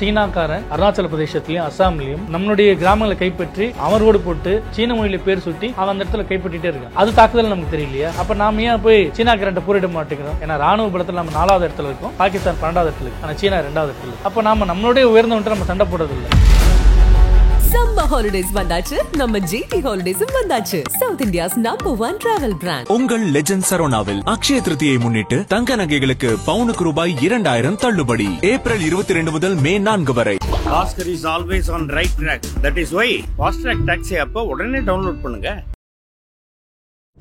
சீனாக்காரன் அருணாச்சல பிரதேசத்திலையும் அசாம்லயும் நம்மளுடைய கிராமங்களை கைப்பற்றி அமர்வோடு போட்டு சீன மொழியில பேர் சுட்டி அவன் அந்த இடத்துல கைப்பற்றிட்டே இருக்கான். அது தாக்குதல் நமக்கு தெரியலையா? அப்ப நாம ஏன் போய் சீனாக்காரன் போரிட மாட்டேங்கிறோம்? ஏன்னா ராணுவ பலத்தில் நம்ம 4வது இடத்துல இருக்கோம், பாகிஸ்தான் 12வது இடத்துல இருக்கு, ஆனா சீனா 2வது இடத்துல. அப்ப நாம நம்மளுடைய உயர்ந்தவன்ட்டு நம்ம சண்டை போடுறது இல்லை. Summer holidays வந்தாச்சு, நம்ம GT Holidays வந்தாச்சு. South India's #1 travel brand. உங்கள் லெஜெண்ட் சரோனாவில் அக்ஷய திருதியை முன்னிட்டு தங்க நகைகளுக்கு பவுனுக்கு ரூபாய் 2000 தள்ளுபடி. ஏப்ரல் 22 முதல் மே 4 வரை. Oscar is always on right track. That is why Fast Track Taxi app உடனே டவுன்லோட் பண்ணுங்க.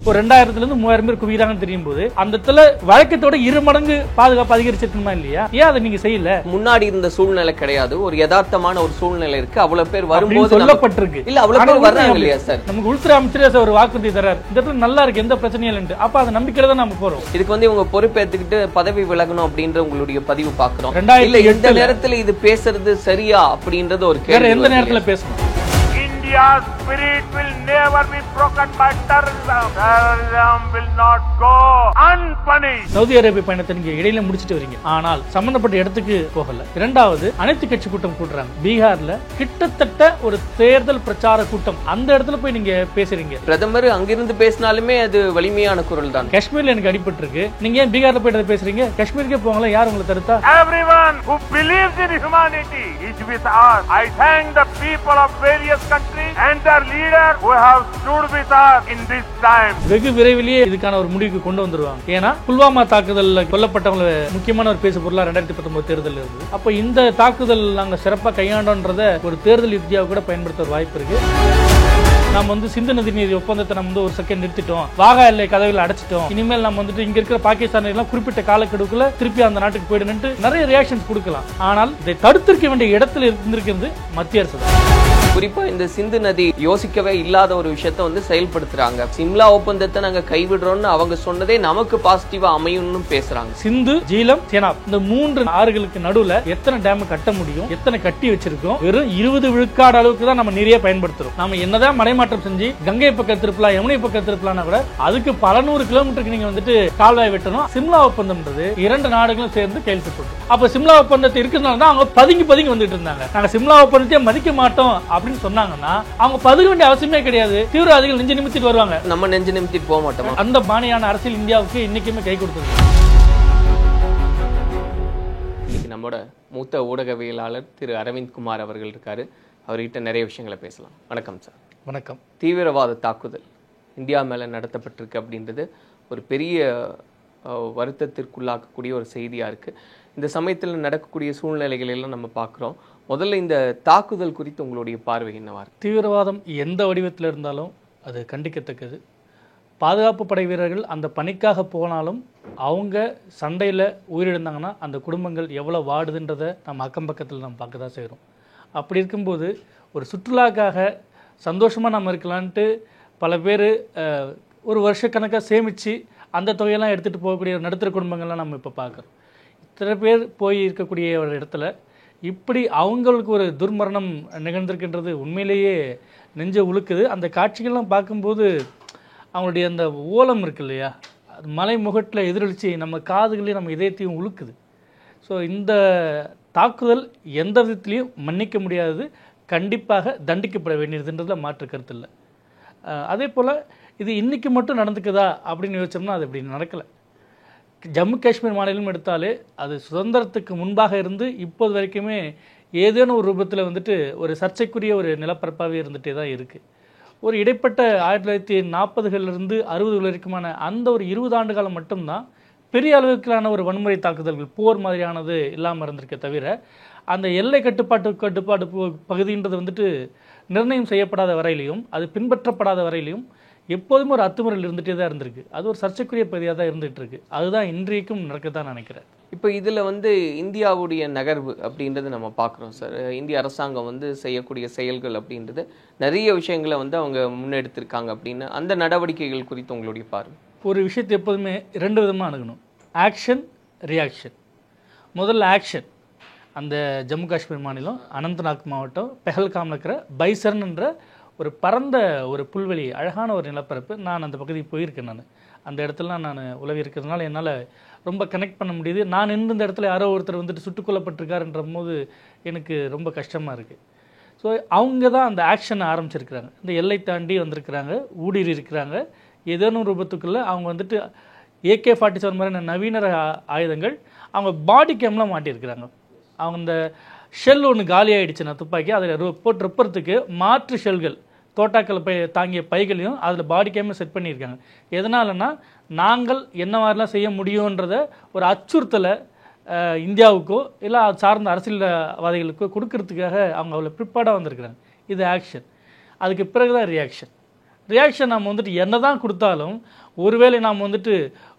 இப்போ 2000ல இருந்து 3000 பேர் குவிகிறாங்கன்னு தெரியும் போது அந்த இடத்துல வழக்கத்தோட 2 மடங்கு பாதுகாப்பு அதிகரிச்சிருக்குமா இல்லையா? ஏன் அதை நீங்க செய்யல? முன்னாடி இருந்த சூழ்நிலை கிடையாது, ஒரு யதார்த்தமான ஒரு சூழ்நிலை இருக்கு. அவ்வளவு பேர் வரும்போது சொல்லப்பட்டிருக்கு. இல்ல அவ்வளவு பேர் வர்றாங்க இல்லையா சார்? நமக்கு உள்துறை அமைச்சரே ஒரு வாக்குறுதி தரார், இந்த இடத்துல நல்லா இருக்கு, எந்த பிரச்சனையும் இல்லைன்னு. அப்ப அந்த நம்பிக்கையில தான் நம்ம போறோம். இதுக்கு இவங்க பொறுப்பேற்றுக்கிட்டு பதவி விலகணும் அப்படின்ற உங்களுடைய பதிவு பாக்குறோம். இல்ல எந்த நேரத்துல இது பேசுறது சரியா அப்படின்றது ஒரு கேள்வி. எந்த நேரத்துல பேசணும்? India's spirit will never be broken by terrorism. Terrorism will not go unpunished. Saudi அரேபிய பயணத்தை நீங்க இடையில முடிச்சிட்டு வரீங்க, ஆனால் சம்பந்தப்பட்ட இடத்துக்கு போகல. இரண்டாவது, அனைத்து கட்சி கூட்டம் கூட்டுறாங்க பீகார்ல, கிட்டத்தட்ட ஒரு தேர்தல் பிரச்சார கூட்டம். அந்த இடத்துல போய் நீங்க பேசுறீங்க. பிரதமர் அங்கிருந்து பேசினாலுமே அது வலிமையான குரல் தான். காஷ்மீர்ல எனக்கு அடிபட்டு இருக்கு, நீங்க ஏன் பீகார்ல போயிட்டு பேசுறீங்க? காஷ்மீருக்கே போங்களா, யார் உங்களை தடுத்தா? Everyone who believes in humanity is with us. I thank the people of various countries and their leaders who have stood with us in this time. வெகு விரைவிலேயே இதுக்கான ஒரு முடிவுக்கு கொண்டு வந்துருவாங்க. ஏன்னா புல்வாமா தாக்குதல்ல கொல்லப்பட்டவங்க முக்கியமான ஒரு பேசு பொருளா 2019 தேர்தல் இருந்தது. அப்ப இந்த தாக்குதல் நாங்க சிறப்பா கையாண்டோன்றத ஒரு தேர்தல் யுக்தியாக கூட பயன்படுத்த ஒரு வாய்ப்பு இருக்கு. நம்ம சிந்து நதி நீதி ஒப்பந்தத்தை நம்ம ஒரு செகண்ட் நிறுத்திட்டோம், வாகா எல்லை கதவுகளை அடைச்சிட்டோம், இனிமேல் நம்ம இங்க இருக்கிற பாகிஸ்தான் எல்லாம் குறிப்பிட்ட காலக்கெடுக்குள்ள திருப்பி அந்த நாட்டுக்கு போயிடுன்னு நிறைய ரியாக்ஷன்ஸ் கொடுக்கலாம். ஆனால் இதை தடுத்திருக்க வேண்டிய இடத்துல இருந்திருக்கிறது மத்திய அரசு தான். குறிப்பா இந்த சிந்து நதி யோசிக்கவே இல்லாத ஒரு விஷயத்த செயல்படுத்துறாங்க. சிம்லா ஒப்பந்தத்தை நாங்க கைவிடுறோம்னு அவங்க சொன்னதே நமக்கு பாசிட்டிவா அமையும்னு பேசுறாங்க. சிந்து, ஜீலம், சேனாப் இந்த 3 ஆறுகளுக்கு நடுவுல எத்தனை டேம் கட்ட முடியும், எத்தனை கட்டி வச்சிருக்கோம்? வெறும் 20 விழுக்காடு அளவுக்கு தான் நம்ம நிறைய பயன்படுத்துறோம். நம்ம என்னதான் மடைமாற்றம் செஞ்சு கங்கை பக்கம் திருப்பலாம், யமுனை பக்கம் திருப்பலாம் கூட அதுக்கு பல 100 கிலோமீட்டருக்கு நீங்க கால்வாய் வெட்டணும். சிம்லா ஒப்பந்தம்ன்றது 2 நாடுகளும் சேர்ந்து கையெழுத்து. அப்ப சிம்லா ஒப்பந்தத்தை இருக்கிறதுனால தான் அவங்க பதுங்கி வந்துட்டு இருந்தாங்க. நாங்க சிம்லா ஒப்பந்தத்தையே மதிக்க மாட்டோம் அப்படின்னு சொன்னாங்கன்னா அவங்க பதுங்க வேண்டிய அவசியமே கிடையாது. தீவிரவாதிகள் நெஞ்சு நிமித்திட்டு வருவாங்க, நம்ம நெஞ்சு நிமித்திட்டு போக மாட்டோம். அந்த பாணியான அரசியல் இந்தியாவுக்கு இன்னைக்குமே கை கொடுத்தது. இன்னைக்கு நம்மோட மூத்த ஊடகவியலாளர் திரு அரவிந்த் குமார் அவர்கள் இருக்காரு. அவர்கிட்ட நிறைய விஷயங்களை பேசலாம். வணக்கம் சார். வணக்கம். தீவிரவாத தாக்குதல் இந்தியா மேல நடத்தப்பட்டிருக்கு அப்படின்றது ஒரு பெரிய வருத்தத்திற்குள்ளாக்கக்கூடிய ஒரு செய்தியா இருக்கு. இந்த சமயத்தில் நடக்கக்கூடிய சூழ்நிலைகள் எல்லாம் நம்ம பார்க்குறோம். முதல்ல இந்த தாக்குதல் குறித்து உங்களுடைய பார்வை என்னவா இருக்கு? தீவிரவாதம் எந்த வடிவத்தில் இருந்தாலும் அது கண்டிக்கத்தக்கது. பாதுகாப்பு படை வீரர்கள் அந்த பணிக்காக போனாலும் அவங்க சண்டையில் உயிரிழந்தாங்கன்னா அந்த குடும்பங்கள் எவ்வளோ வாடுதுன்றதை நம்ம அக்கம் பக்கத்தில் நம்ம பார்க்க தான் செய்கிறோம். அப்படி இருக்கும்போது ஒரு சுற்றுலாக்காக சந்தோஷமாக நம்ம இருக்கலான்ட்டு பல பேர் ஒரு வருஷக்கணக்காக சேமித்து அந்த தொகையெல்லாம் எடுத்துகிட்டு போகக்கூடிய நடுத்தர குடும்பங்கள்லாம் நம்ம இப்போ பார்க்குறோம். இத்தனை பேர் போய் இருக்கக்கூடிய ஒரு இடத்துல இப்படி அவங்களுக்கு ஒரு துர்மரணம் நிகழ்ந்திருக்கின்றது உண்மையிலேயே நெஞ்ச உழுக்குது. அந்த காட்சிகள்லாம் பார்க்கும்போது அவங்களுடைய அந்த ஓலம் இருக்கு இல்லையா, மலை முகட்டில் எதிரொலிச்சு நம்ம காதுகளையும் நம்ம இதயத்தையும் உழுக்குது. ஸோ இந்த தாக்குதல் எந்த விதத்துலேயும் மன்னிக்க முடியாதது, கண்டிப்பாக தண்டிக்கப்பட வேண்டியதுன்றதுல மாற்று கருத்து இல்லை. அதே போல் இது இன்றைக்கி மட்டும் நடந்துக்குதா அப்படின்னு யோசிச்சோம்னா அது இப்படி நடக்கலை. ஜம்மு காஷ்மீர் மாநிலம் எடுத்தாலே அது சுதந்திரத்துக்கு முன்பாக இருந்து இப்போது வரைக்குமே ஏதேனும் ஒரு ரூபத்தில் ஒரு சர்ச்சைக்குரிய ஒரு நிலப்பரப்பாகவே இருந்துகிட்டே தான் இருக்குது. ஒரு இடைப்பட்ட 1940களிலிருந்து 60 வரைக்குமான அந்த ஒரு 20 ஆண்டு காலம் மட்டும்தான் பெரிய அளவுக்கான ஒரு வன்முறை தாக்குதல்கள் போர் மாதிரியானது இல்லாமல் இருந்திருக்க தவிர அந்த எல்லை கட்டுப்பாடு பகுதின்றது நிர்ணயம் செய்யப்படாத வரையிலையும் அது பின்பற்றப்படாத வரையிலையும் எப்போதுமே ஒரு அத்துமுறையில் இருந்துகிட்டே தான் இருந்திருக்கு. அது ஒரு சர்ச்சைக்குரிய பகுதியாக தான் இருந்துகிட்டு இருக்கு. அதுதான் இன்றைக்கும் நடக்கத்தான் நினைக்கிறேன். இப்போ இதில் இந்தியாவுடைய நகர்வு அப்படின்றது நம்ம பார்க்குறோம் சார். இந்திய அரசாங்கம் செய்யக்கூடிய செயல்கள் அப்படின்றது நிறைய விஷயங்களை அவங்க முன்னெடுத்திருக்காங்க அப்படின்னு அந்த நடவடிக்கைகள் குறித்து உங்களுடைய பார்வை? ஒரு விஷயத்தை எப்போதுமே 2 விதமாக அணுகணும். Action, reaction. முதல்ல ஆக்ஷன். அந்த ஜம்மு காஷ்மீர் மாநிலம் அனந்த்நாக் மாவட்டம் பெஹல்காமில் இருக்கிற பைசர்ன்ற ஒரு பரந்த ஒரு புல்வெளி, அழகான ஒரு நிலப்பரப்பு. நான் அந்த பகுதிக்கு போயிருக்கேன். அந்த இடத்துல நான் உலவி இருக்கிறதுனால என்னால் ரொம்ப கனெக்ட் பண்ண முடியுது. நான் இந்த இடத்துல யாரோ ஒருத்தர் வந்துட்டு சுட்டுக் கொல்லப்பட்டிருக்காருன்ற போது எனக்கு ரொம்ப கஷ்டமாக இருக்குது. ஸோ அவங்க தான் அந்த ஆக்ஷனை ஆரம்பிச்சிருக்கிறாங்க. இந்த எல்லை தாண்டி வந்திருக்கிறாங்க, ஊடுருவி இருக்கிறாங்க. ஏதேனும் ரூபத்துக்குள்ளே அவங்க வந்துட்டு AK-47 மாதிரியான நவீன ஆயுதங்கள் அவங்க பாடி கேம்லாம் மாட்டியிருக்கிறாங்க. அவங்க இந்த ஷெல் ஒன்று காலி ஆகிடுச்சுன்னா துப்பாக்கி அதில் போட்டு ரெப்பறதுக்கு மாற்று ஷெல்கள் தோட்டாக்களை தாங்கிய பைகளையும் அதில் பாடி கேமே செட் பண்ணியிருக்காங்க. எதனாலன்னா நாங்கள் என்ன மாதிரிலாம் செய்ய முடியுன்றத ஒரு அச்சுறுத்தலை இந்தியாவுக்கோ இல்லை அது சார்ந்த அரசியல்வாதிகளுக்கோ கொடுக்கறதுக்காக அவங்க அவ்வளோ ப்ரிப்பேர்டாக வந்திருக்கிறாங்க. இது ஆக்ஷன். அதுக்கு பிறகு தான் ரியாக்ஷன் நம்ம வந்துட்டு என்ன தான் கொடுத்தாலும் ஒருவேளை நாம் வந்துட்டு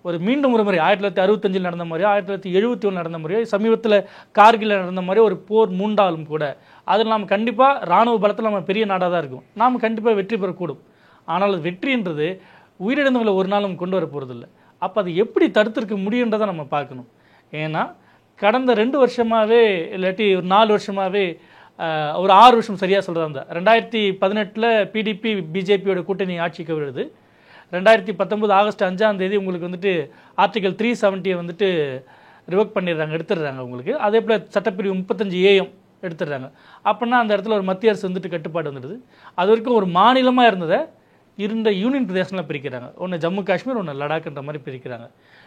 ஒரு மீண்டும் ஒரு முறை 1965 நடந்த மாதிரியோ 1971 நடந்த மாதிரியோ சமீபத்தில் கார்கில் நடந்த மாதிரியோ ஒரு போர் மூண்டாலும் கூட அதில் நாம் கண்டிப்பாக இராணுவ பலத்தில் நம்ம பெரிய நாடாக தான் இருக்கும், நாம் கண்டிப்பாக வெற்றி பெறக்கூடும். ஆனால் அது வெற்றின்றது உயிரிழந்தவங்களை ஒரு நாளும் கொண்டு வர போகிறதில்ல. அப்போ அது எப்படி தடுத்திருக்க முடியுன்றதை நம்ம பார்க்கணும். ஏன்னா கடந்த 2 வருஷமாகவே இல்லாட்டி ஒரு 4 வருஷமாகவே ஒரு 6 வருஷம் சரியாக சொல்கிறதா இருந்தால் 2018 PDP பிஜேபியோட கூட்டணி ஆட்சிக்கு வருது. 2019 ஆகஸ்ட் 5ஆம் தேதி உங்களுக்கு வந்துட்டு ஆர்டிகல் 370 வந்துட்டு ரிவோக் பண்ணிடுறாங்க, எடுத்துடுறாங்க உங்களுக்கு. அதே போல் சட்டப்பிரிவு 35A எடுத்துடுறாங்க. அப்படின்னா அந்த இடத்துல ஒரு மத்திய அரசு வந்துட்டு கட்டுப்பாடு வந்துடுது. அது வரைக்கும் ஒரு மாநிலமாக இருந்ததை இருந்த யூனியன் பிரதேசம்லாம் பிரிக்கிறாங்க. ஒன்று ஜம்மு காஷ்மீர், ஒன்று லடாக்ன்ற மாதிரி பிரிக்கிறாங்க.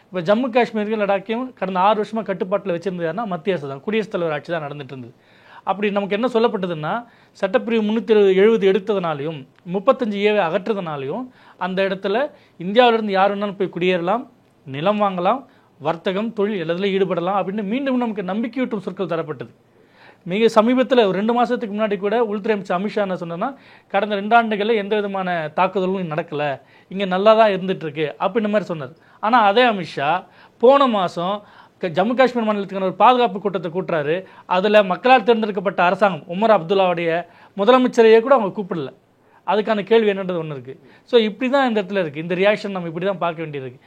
இப்போ ஜம்மு காஷ்மீருக்கு லடாக்கையும் கடந்த 6 வருஷமாக கட்டுப்பாட்டில் வச்சிருந்தது யாருன்னா மத்திய அரசு தான், குடியரசுத் தலைவர் ஆட்சி தான் நடந்துட்டு இருந்தது. அப்படி நமக்கு என்ன சொல்லப்பட்டதுன்னா சட்டப்பிரிவு 370 எடுத்ததுனாலையும் 35A அகற்றுறதுனாலையும் அந்த இடத்துல இந்தியாவிலிருந்து யார் வேணாலும் போய் குடியேறலாம், நிலம் வாங்கலாம், வர்த்தகம், தொழில் எல்லாத்துலையும் ஈடுபடலாம் அப்படின்னு மீண்டும் நமக்கு நம்பிக்கையூட்டும் சொற்கள் தரப்பட்டது. மிக சமீபத்தில் ஒரு 2 மாதத்துக்கு முன்னாடி கூட உள்துறை அமைச்சர் அமித்ஷா என்ன சொன்னோன்னா கடந்த 2 ஆண்டுகளில் எந்த விதமான தாக்குதலும் நடக்கலை, இங்கே நல்லா தான் இருந்துகிட்ருக்கு அப்படின்ற மாதிரி சொன்னார். ஆனால் அதே அமித்ஷா போன மாதம் ஜம்மு காஷ்மீர் மாநிலத்துக்கான ஒரு பாதுகாப்பு கூட்டத்தை கூட்டுறாரு. அதில் மக்களால் தேர்ந்தெடுக்கப்பட்ட அரசாங்கம் உமர் அப்துல்லாவுடைய முதலமைச்சரையே கூட அவங்க கூப்பிடல. அதுக்கான கேள்வி என்னன்றது ஒன்று இருக்குது. ஸோ இப்படி தான் இந்த இடத்துல இருக்குது. இந்த ரியாக்ஷன் நம்ம இப்படி தான் பார்க்க வேண்டியிருக்கு.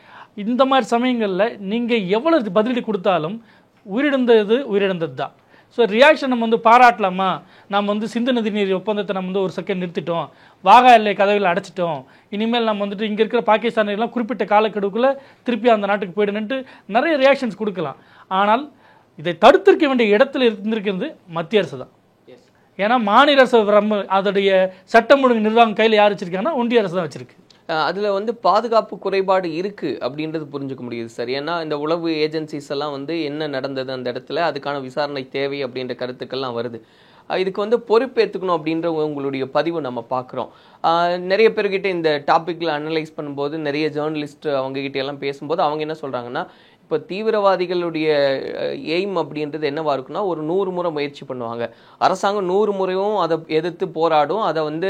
இந்த மாதிரி சமயங்களில் நீங்கள் எவ்வளோ பதிலடி கொடுத்தாலும் உயிரிழந்தது தான். ஸோ ரியாக்ஷன் நம்ம வந்து பாராட்டலாமா, நம்ம வந்து சிந்து நதி நீர் ஒப்பந்தத்தை நம்ம வந்து ஒரு செகண்ட் நிறுத்திட்டோம், வாகா எல்லை கதவுகளை அடைச்சிட்டோம், இனிமேல் நம்ம வந்துட்டு இங்கே இருக்கிற பாகிஸ்தானிலாம் குறிப்பிட்ட காலக்கெடுக்குள்ளே திருப்பி அந்த நாட்டுக்கு போயிடுன்ட்டு நிறைய ரியாக்ஷன்ஸ் கொடுக்கலாம். ஆனால் இதை தடுத்திருக்க வேண்டிய இடத்துல இருந்திருக்கிறது மத்திய அரசு தான். ஏன்னா மாநில அரசு அதோடைய சட்டம் ஒழுங்கு நிர்வாகம் கையில் யார் வச்சிருக்காங்கன்னா ஒன்றிய அரசு தான் வச்சிருக்கு. அதில் வந்து பாதுகாப்பு குறைபாடு இருக்குது அப்படின்றது புரிஞ்சுக்க முடியுது சார். ஏன்னா இந்த உளவு ஏஜென்சிஸ் எல்லாம் வந்து என்ன நடந்தது அந்த இடத்துல, அதுக்கான விசாரணை தேவை அப்படின்ற கருத்துக்கள்லாம் வருது. இதுக்கு வந்து பொறுப்பேற்றுக்கணும் அப்படின்ற உங்களுடைய பதிவு நம்ம பார்க்குறோம். நிறைய பேர்கிட்ட இந்த டாப்பிக்கில் அனலைஸ் பண்ணும்போது நிறைய ஜேர்னலிஸ்ட் அவங்ககிட்ட எல்லாம் பேசும்போது அவங்க என்ன சொல்கிறாங்கன்னா, இப்போ தீவிரவாதிகளுடைய எய்ம் அப்படின்றது என்னவா இருக்குன்னா ஒரு 100 முறை முயற்சி பண்ணுவாங்க, அரசாங்கம் 100 முறையும் அதை எதிர்த்து போராடும், அதை வந்து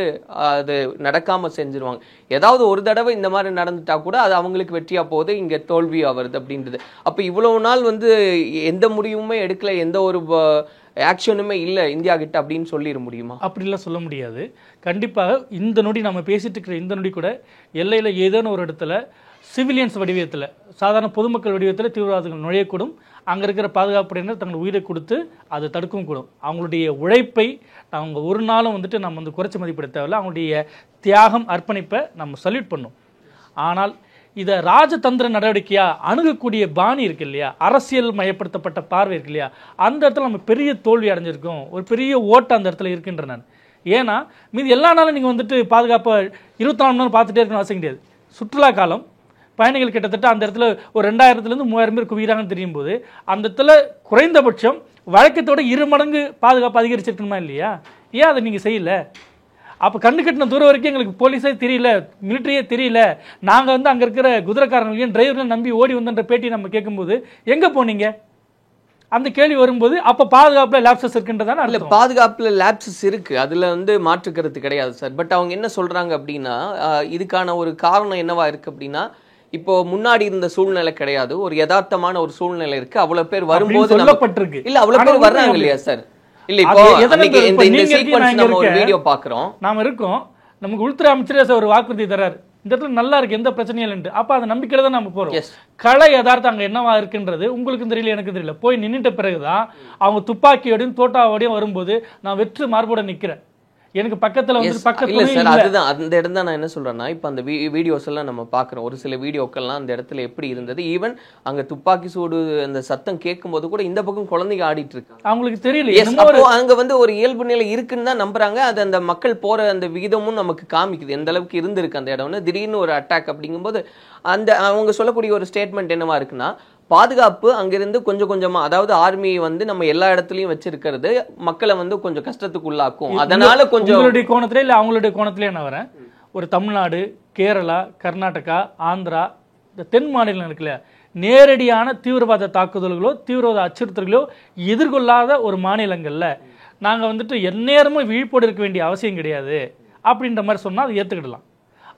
அது நடக்காமல் செஞ்சுருவாங்க. ஏதாவது ஒரு தடவை இந்த மாதிரி நடந்துட்டா கூட அது அவங்களுக்கு வெற்றியாக போகுது, இங்கே தோல்வியாக வருது அப்படின்றது. அப்போ இவ்வளவு நாள் வந்து எந்த முடிவுமே எடுக்கல, எந்த ஒரு ஆக்ஷனுமே இல்லை இந்தியா கிட்ட அப்படின்னு சொல்லிட முடியுமா? அப்படிலாம் சொல்ல முடியாது. கண்டிப்பாக இந்த நொடி நம்ம பேசிட்டு இருக்கிற இந்த நொடி கூட எல்லையில் ஏதேனும் ஒரு இடத்துல சிவிலியன்ஸ் வடிவத்தில், சாதாரண பொதுமக்கள் வடிவத்தில் தீவிரவாதிகள் நுழையக்கூடும். அங்கே இருக்கிற பாதுகாப்பு படையினர் தங்கள் உயிரை கொடுத்து அதை தடுக்கவும் கூடும். அவங்களுடைய உழைப்பை அவங்க ஒரு நாளும் வந்துட்டு நம்ம வந்து குறைச்சி மதிப்பிட தேவையில்லை. அவங்களுடைய தியாகம், அர்ப்பணிப்பை நம்ம சல்யூட் பண்ணோம். ஆனால் இதை ராஜதந்திர நடவடிக்கையாக அணுகக்கூடிய பாணி இருக்கு இல்லையா, அரசியல் மயப்படுத்தப்பட்ட பார்வை இருக்கு இல்லையா, அந்த இடத்துல நம்ம பெரிய தோல்வி அடைஞ்சிருக்கோம். ஒரு பெரிய ஓட்டு அந்த இடத்துல இருக்கின்ற நான். ஏன்னா மீது எல்லா நாளும் நீங்கள் வந்துட்டு பாதுகாப்பை 24 மணி நேரம் பார்த்துட்டே இருக்கணும் அவசியம் கிடையாது. சுற்றுலா காலம், பயணிகள் கிட்டத்தட்ட அந்த இடத்துல ஒரு 2000-3000 பேர் குவிகிறாங்கன்னு தெரியும் போது அந்த இடத்துல குறைந்தபட்சம் வழக்கத்தோட 2 மடங்கு பாதுகாப்பு அதிகரிச்சிருக்கணுமா இல்லையா? ஏன் அதை நீங்கள் செய்யல? அப்போ கண்ணு கட்டின தூரம் வரைக்கும் எங்களுக்கு போலீஸே தெரியல, மிலிட்ரியே தெரியல, நாங்கள் வந்து அங்கே இருக்கிற குதிரைக்காரங்களையும் டிரைவர்களையும் நம்பி ஓடி வந்தன்ற பேட்டி நம்ம கேட்கும்போது எங்கே போனீங்க அந்த கேள்வி வரும்போது அப்போ பாதுகாப்பில் லேப்சஸ் இருக்குன்றதான? இல்லை, பாதுகாப்பில் லேப்சஸ் இருக்குது, அதில் வந்து மாற்றுக்கிறது கிடையாது சார். பட் அவங்க என்ன சொல்கிறாங்க அப்படின்னா இதுக்கான ஒரு காரணம் என்னவா இருக்குது அப்படின்னா, இப்போ முன்னாடி இருந்த சூழ்நிலை கிடையாது, ஒரு யதார்த்தமான ஒரு சூழ்நிலை இருக்கு. அவ்வளவு பேர் வரும்போது சொல்லப்பட்டிருக்கு இல்ல, அவ்வளவு பேர் வர்றாங்க இல்லையா சார்? இல்ல, இப்போ இந்த சீக்வென்ஸ் நம்ம ஒரு வீடியோ பாக்குறோம், நாம இருக்கோம், நமக்கு உள்துறை அமைச்சரே ஒரு வாக்குறுதி தராரு, இந்த இடத்துல நல்லா இருக்கு, எந்த பிரச்சனையும் இல்லைன்ட்டு. அப்ப அந்த நம்பிக்கையில தான் நம்ம போறோம். கலை யதார்த்தம் அங்க என்னவா இருக்குன்றது உங்களுக்கும் தெரியல, எனக்கு தெரியல. போய் நின்றுட்ட பிறகுதான் அவங்க துப்பாக்கியோடையும் தோட்டாவோடையும் வரும்போது நான் வெற்று மார்போட நிக்கிறேன். எனக்கு பக்கத்துல வந்து இல்ல பக்கத்துல சார், இல்ல. அதுதான் அந்த இடம் தான் நான் என்ன சொல்றேன்னா, இப்ப அந்த வீடியோஸ் எல்லாம் நம்ம பாக்குறோம். ஒரு சில வீடியோக்கள்லாம் அந்த இடத்துல எப்படி இருந்தது, ஈவன் அங்க துப்பாக்கி சூடு அந்த சத்தம் கேட்கும் போது கூட இந்த பக்கம் குழந்தைங்க ஆடிட்டு இருக்காங்க. அவங்களுக்கு தெரியல Yes, என்னமோ ஒரு அப்போ அங்க வந்து ஒரு இயல்பு நிலை இருக்குன்னு தான் நம்புறாங்க. அது அந்த மக்கள் போற அந்த விகிதமும் நமக்கு காமிக்குது எந்த அளவுக்கு இருந்திருக்கு அந்த இடம்னு. திடீர்னு ஒரு அட்டாக் அப்படிங்கும்போது அந்த அவங்க சொல்லக்கூடிய ஒரு ஸ்டேட்மெண்ட் என்னவா இருக்குன்னா, பாதுகாப்பு அங்கிருந்து கொஞ்சம் கொஞ்சமா, அதாவது ஆர்மி வந்து நம்ம எல்லா இடத்துலயும் வச்சிருக்கிறது மக்களை வந்து கொஞ்சம் கஷ்டத்துக்கு உள்ளாக்கும், அதனால கொஞ்சம் உங்களுடைய கோணத்திலே இல்ல அவங்களுடைய கோணத்திலே நான் வரேன். ஒரு தமிழ்நாடு, கேரளா, கர்நாடகா, ஆந்திரா, இந்த தென் மாநிலம் இருக்குல்ல, நேரடியான தீவிரவாத தாக்குதல்களோ தீவிரவாத அச்சுறுத்தல்களோ எதிர்கொள்ளாத ஒரு மாநிலங்கள்ல நாங்க வந்துட்டு எந்நேரமும் விழிப்போடு இருக்க வேண்டிய அவசியம் கிடையாது அப்படின்ற மாதிரி சொன்னா அதை ஏத்துக்கிடலாம்.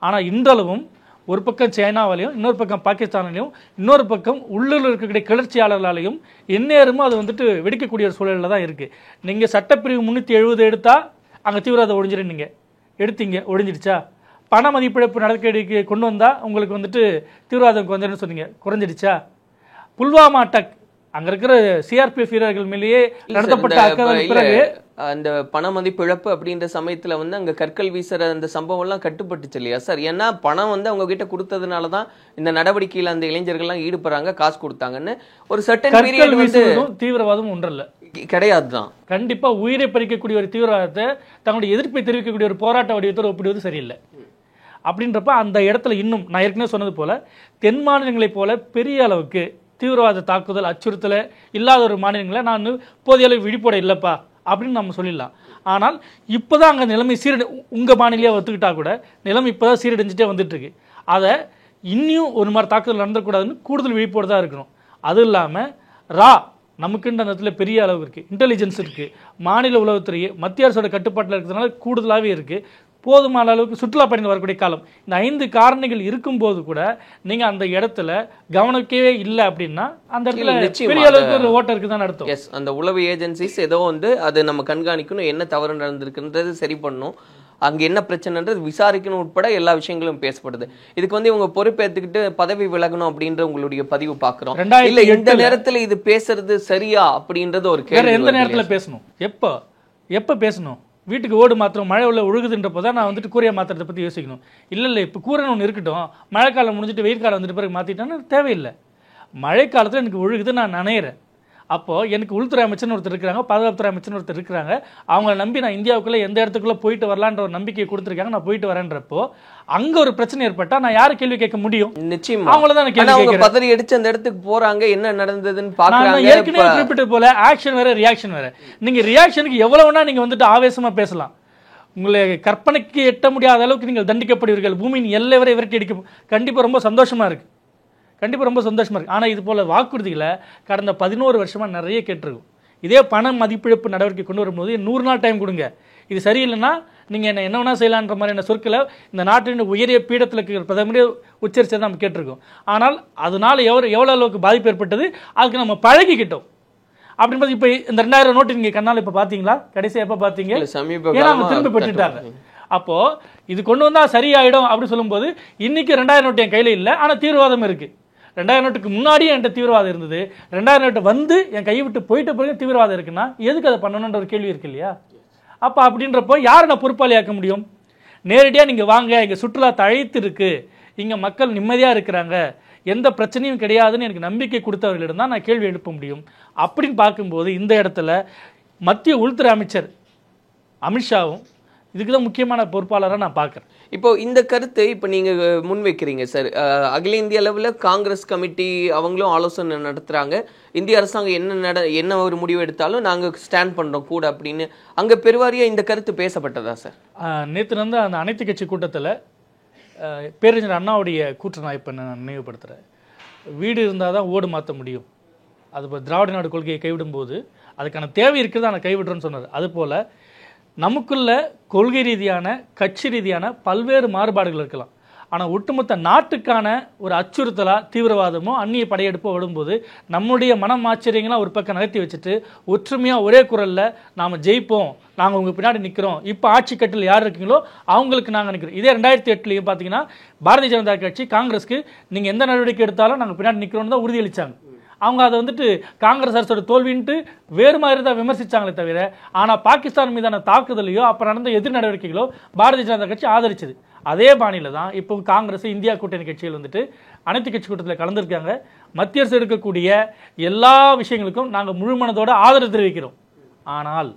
ஆனா இன்றளவும் ஒரு பக்கம் சைனாவிலையும் இன்னொரு பக்கம் பாகிஸ்தானிலையும் இன்னொரு பக்கம் உள்ளூரில் இருக்கக்கூடிய கிளர்ச்சியாளர்களாலையும் எந்நேரமும் அது வந்துட்டு வெடிக்கக்கூடிய ஒரு சூழலில் தான் இருக்குது. நீங்கள் சட்டப்பிரிவு 370 எடுத்தால் அங்கே தீவிரவாதம் ஒழிஞ்சிருந்தீங்க, எடுத்தீங்க, ஒழிஞ்சிடுச்சா? பண மதிப்பிழப்பு நடவடிக்கை கொண்டு வந்தால் உங்களுக்கு வந்துட்டு தீவிரவாதம் கொஞ்சம்னு சொன்னீங்க, குறைஞ்சிடுச்சா? புல்வாமா அட்டாக் அங்கே இருக்கிற சிஆர்பிஎஃப் வீரர்கள் மேலேயே நடத்தப்பட்ட அக்கறைக்கு பிறகு அந்த பண மதிப்பு இழப்பு அப்படின்ற சமயத்துல வந்து அங்க கற்கள் வீசுற அந்த சம்பவம் எல்லாம் கட்டுப்பட்டுச்சு இல்லையா சார்? ஏன்னா பணம் வந்து அவங்க கிட்ட கொடுத்ததுனால தான் இந்த நடவடிக்கையில அந்த இளைஞர்கள் எல்லாம் ஈடுபடுறாங்க, காசு கொடுத்தாங்கன்னு. ஒரு சர்டன் பீரியட் வந்து தீவிரவாதம் ஒன்றல்ல, கிடையாது தான். கண்டிப்பா உயிரை பறிக்கக்கூடிய ஒரு தீவிரவாதத்தை தங்களுடைய எதிர்ப்பை தெரிவிக்கக்கூடிய ஒரு போராட்ட வடிவத்தோடு ஒப்பிடுவது சரியில்லை. அப்படின்றப்ப அந்த இடத்துல இன்னும் நான் ஏற்கனவே சொன்னது போல தென் மாநிலங்களைப் போல பெரிய அளவுக்கு தீவிரவாத தாக்குதல் அச்சுறுத்தல இல்லாத ஒரு மாநிலங்களை நான் போதிய அளவு விழிப்போட இல்லைப்பா அப்படின்னு நம்ம சொல்லிடலாம். ஆனால் இப்போதான் அங்கே நிலைமை உங்கள் மாநிலையாக ஒத்துக்கிட்டா கூட நிலைமை இப்போ தான் சீரடைஞ்சிட்டே வந்துட்டு இருக்கு. அதை இன்னும் ஒரு மாதிரி தாக்குதல் நடந்துக்கூடாதுன்னு கூடுதல் விழிப்போடு தான் இருக்கணும். அதுவும் இல்லாமல் நமக்குன்ற அந்த இடத்துல பெரிய அளவு இருக்குது, இன்டெலிஜென்ஸ் இருக்குது, மாநில உளவுத்துறை மத்திய அரசோட கட்டுப்பாட்டில் இருக்கிறதுனால கூடுதலாகவே இருக்குது, போதுமான அளவுக்கு சுற்றுலா பயணிகள் வரக்கூடிய காலம். இந்த 5 காரணிகள் இருக்கும்போது கூட நீங்கள் அந்த இடத்துல கவனிக்கவே இல்லை அப்படின்னா அந்த இடத்துல பெரிய அளவுக்கு ஒரு ஓட்டம் இருக்குதான் அர்த்தம். எஸ், அந்த உளவு ஏஜென்சிஸ் ஏதோ வந்து அது நம்ம கண்காணிக்கணும், என்ன தவறு நடந்திருக்குன்றது சரி பண்ணணும், அங்க என்ன பிரச்சனைன்றது விசாரிக்கணும், உட்பட எல்லா விஷயங்களும் பேசப்படுது. இதுக்கு வந்து இவங்க பொறுப்பேற்றுக்கிட்டு பதவி விலகணும் அப்படின்ற உங்களுடைய பதிவு பாக்குறோம். இல்ல இந்த நேரத்துல இது பேசுறது சரியா அப்படின்றது ஒரு கேள்வி. எந்த நேரத்துல பேசணும், எப்ப பேசணும்? வீட்டுக்கு ஓடு மாத்திரம் மழை உள்ள ஒழுகுதுன்றப்போ தான் நான் வந்துட்டு கூரையை மாத்திரத்தை பற்றி யோசிக்கணும். இல்லை இப்போ கூரைன்னு ஒன்று இருக்கட்டும், மழை காலம் முடிஞ்சிட்டு வெயில் காலம் வந்துட்டு பிறகு மாற்றிட்டேன்னு தேவையில்லை. மழை காலத்தில் எனக்கு ஒழுகுது, நான் நனையிறேன். அப்போது எனக்கு உள்துறை அமைச்சர்னு ஒருத்தர் இருக்கிறாங்க, பாதுகாப்புத்துறை அமைச்சர்னு ஒருத்தர் இருக்கிறாங்க, அவங்கள நம்பி நான் இந்தியாவுக்குள்ளே எந்த இடத்துக்குள்ளே போயிட்டு வரலான்ற ஒரு நம்பிக்கையை கொடுத்துருக்காங்க, நான் போயிட்டு வரேன்றப்போ அங்கே ஒரு பிரச்சனை ஏற்பட்டால் நான் யாரை கேள்வி கேட்க முடியும்? நிச்சயமா அவங்கள தான் கேள்வி கேட்கிறேன். பதறி அடிச்சு அந்த இடத்துக்கு போறாங்க, என்ன நடந்ததுன்னு பார்க்கறாங்க. ஏற்கனவே குறிப்பிட்ட போல ஆக்ஷன் வேற ரியாக்ஷன் வேற. நீங்க ரியாக்ஷனுக்கு எவ்வளவுனா நீங்க வந்துட்டு ஆவேசமா பேசலாம், உங்களை கற்பனைக்கு எட்ட முடியாத அளவுக்கு நீங்கள் தண்டிக்கப்படுவீர்கள், பூமியின் எல்லை வரை விரட்டி அடிக்க. கண்டிப்பா ரொம்ப சந்தோஷமா இருக்கு, ஆனால் இது போல வாக்குறுதிகளை கடந்த 11 வருஷமா நிறைய கேட்டிருக்கும். இதே பண மதிப்பிழப்பு நடவடிக்கை கொண்டு வரும்போது 100 நாள் டைம் கொடுங்க, இது சரியில்லைன்னா நீங்கள் என்ன வேணா செய்யலான்ற மாதிரியான சொற்களை இந்த நாட்டின் உயரிய பீடத்தில் இருக்கிற பிரதமரே உச்சரிச்சதை நம்ம கேட்டிருக்கோம். ஆனால் அதனால எவ்வளோ அளவுக்கு பாதிப்பு ஏற்பட்டது, அதுக்கு நம்ம பழகிக்கிட்டோம். அப்படின்றது இப்போ இந்த 2000 நோட்டு நீங்கள் கண்ணால் இப்போ பார்த்தீங்களா? கடைசியாக எப்போ பார்த்தீங்க? ஏன்னா அவங்க திரும்பி பெற்றுட்டாங்க. அப்போது இது கொண்டு வந்தால் சரியாயிடும் அப்படின்னு சொல்லும்போது இன்னைக்கு 2000 நோட்டு என் கையில் இல்லை, ஆனால் தீவிரவாதம் இருக்குது. 2000 நோட்டுக்கு முன்னாடியே என்கிட்ட தீவிரவாதம் இருந்தது, 2000 நோட்டு வந்து என் கையை விட்டு போயிட்ட பிறகு தீவிரவாதம் இருக்குன்னா எதுக்கு அதை பண்ணணுன்ற ஒரு கேள்வி இருக்கு இல்லையா? அப்போ அப்படின்றப்போ யாரை நான் பொறுப்பாளியாக்க முடியும்? நேரடியாக நீங்கள் வாங்க, இங்கே சுற்றுலா தழைத்து இருக்கு, இங்கே மக்கள் நிம்மதியாக இருக்கிறாங்க, எந்த பிரச்சனையும் கிடையாதுன்னு எனக்கு நம்பிக்கை கொடுத்தவர்களிடம் தான் நான் கேள்வி எழுப்ப முடியும். அப்படின்னு பார்க்கும்போது இந்த இடத்துல மத்திய உள்துறை அமைச்சர் அமித்ஷாவும் இதுக்கு தான் முக்கியமான பொறுப்பாளராக நான் பார்க்குறேன். இப்போ இந்த கருத்தை இப்போ நீங்கள் முன்வைக்கிறீங்க சார். அகில இந்திய அளவில் காங்கிரஸ் கமிட்டி அவங்களும் ஆலோசனை நடத்துகிறாங்க, இந்திய அரசாங்கம் என்ன ஒரு முடிவு எடுத்தாலும் நாங்கள் ஸ்டாண்ட் பண்ணுறோம் கூட அப்படின்னு. அங்கே பெருவாரியாக இந்த கருத்து பேசப்பட்டதா சார்? நேற்று வந்து அந்த அனைத்து கட்சி கூட்டத்தில் பேரறிஞர் அண்ணாவுடைய கூற்று நான் இப்போ நான் நினைவுபடுத்துகிறேன். வீடு இருந்தால் தான் ஓடு மாற்ற முடியும், அது இப்போ திராவிட நாடு கொள்கையை கைவிடும்போது அதுக்கான தேவை இருக்குது, நான் கைவிடுறேன்னு சொன்னார். அதுபோல் நமக்குள்ள கொள்கை ரீதியான கட்சி ரீதியான பல்வேறு மாறுபாடுகள் இருக்கலாம், ஆனால் ஒட்டுமொத்த நாட்டுக்கான ஒரு அச்சுறுத்தலாக தீவிரவாதமோ அந்நிய படையெடுப்போ வரும்போது நம்முடைய மனம் ஆச்சரியங்களாம் ஒரு பக்கம் நகர்த்தி வச்சுட்டு ஒற்றுமையாக ஒரே குரலில் நாம் ஜெயிப்போம், நாங்கள் உங்கள் பின்னாடி நிற்கிறோம், இப்போ ஆட்சி கட்டில் யார் இருக்கீங்களோ அவங்களுக்கு நாங்கள் நிற்கிறோம். இதே 2008 பார்த்தீங்கன்னா பாரதிய ஜனதா கட்சி காங்கிரஸ்க்கு நீங்கள் எந்த நடவடிக்கை எடுத்தாலும் நாங்கள் பின்னாடி நிற்கிறோன்னு தான் உறுதியளித்தாங்க. அவங்க அதை வந்துட்டு காங்கிரஸ் அரசோட தோல்வின்ட்டு வேறு மாதிரி தான் விமர்சித்தாங்களே தவிர, ஆனால் பாகிஸ்தான் மீதான தாக்குதலையோ அப்போ நடந்த எதிர் நடவடிக்கைகளோ பாரதிய ஜனதா கட்சி ஆதரிச்சது. அதே பாணியில் தான் இப்போ காங்கிரஸ், இந்தியா கூட்டணி கட்சிகள் வந்துட்டு அனைத்து கட்சி கூட்டத்தில் கலந்துருக்காங்க. மத்திய அரசு எடுக்கக்கூடிய எல்லா விஷயங்களுக்கும் நாங்கள் முழு மனதோட ஆதரவு தெரிவிக்கிறோம். ஆனால்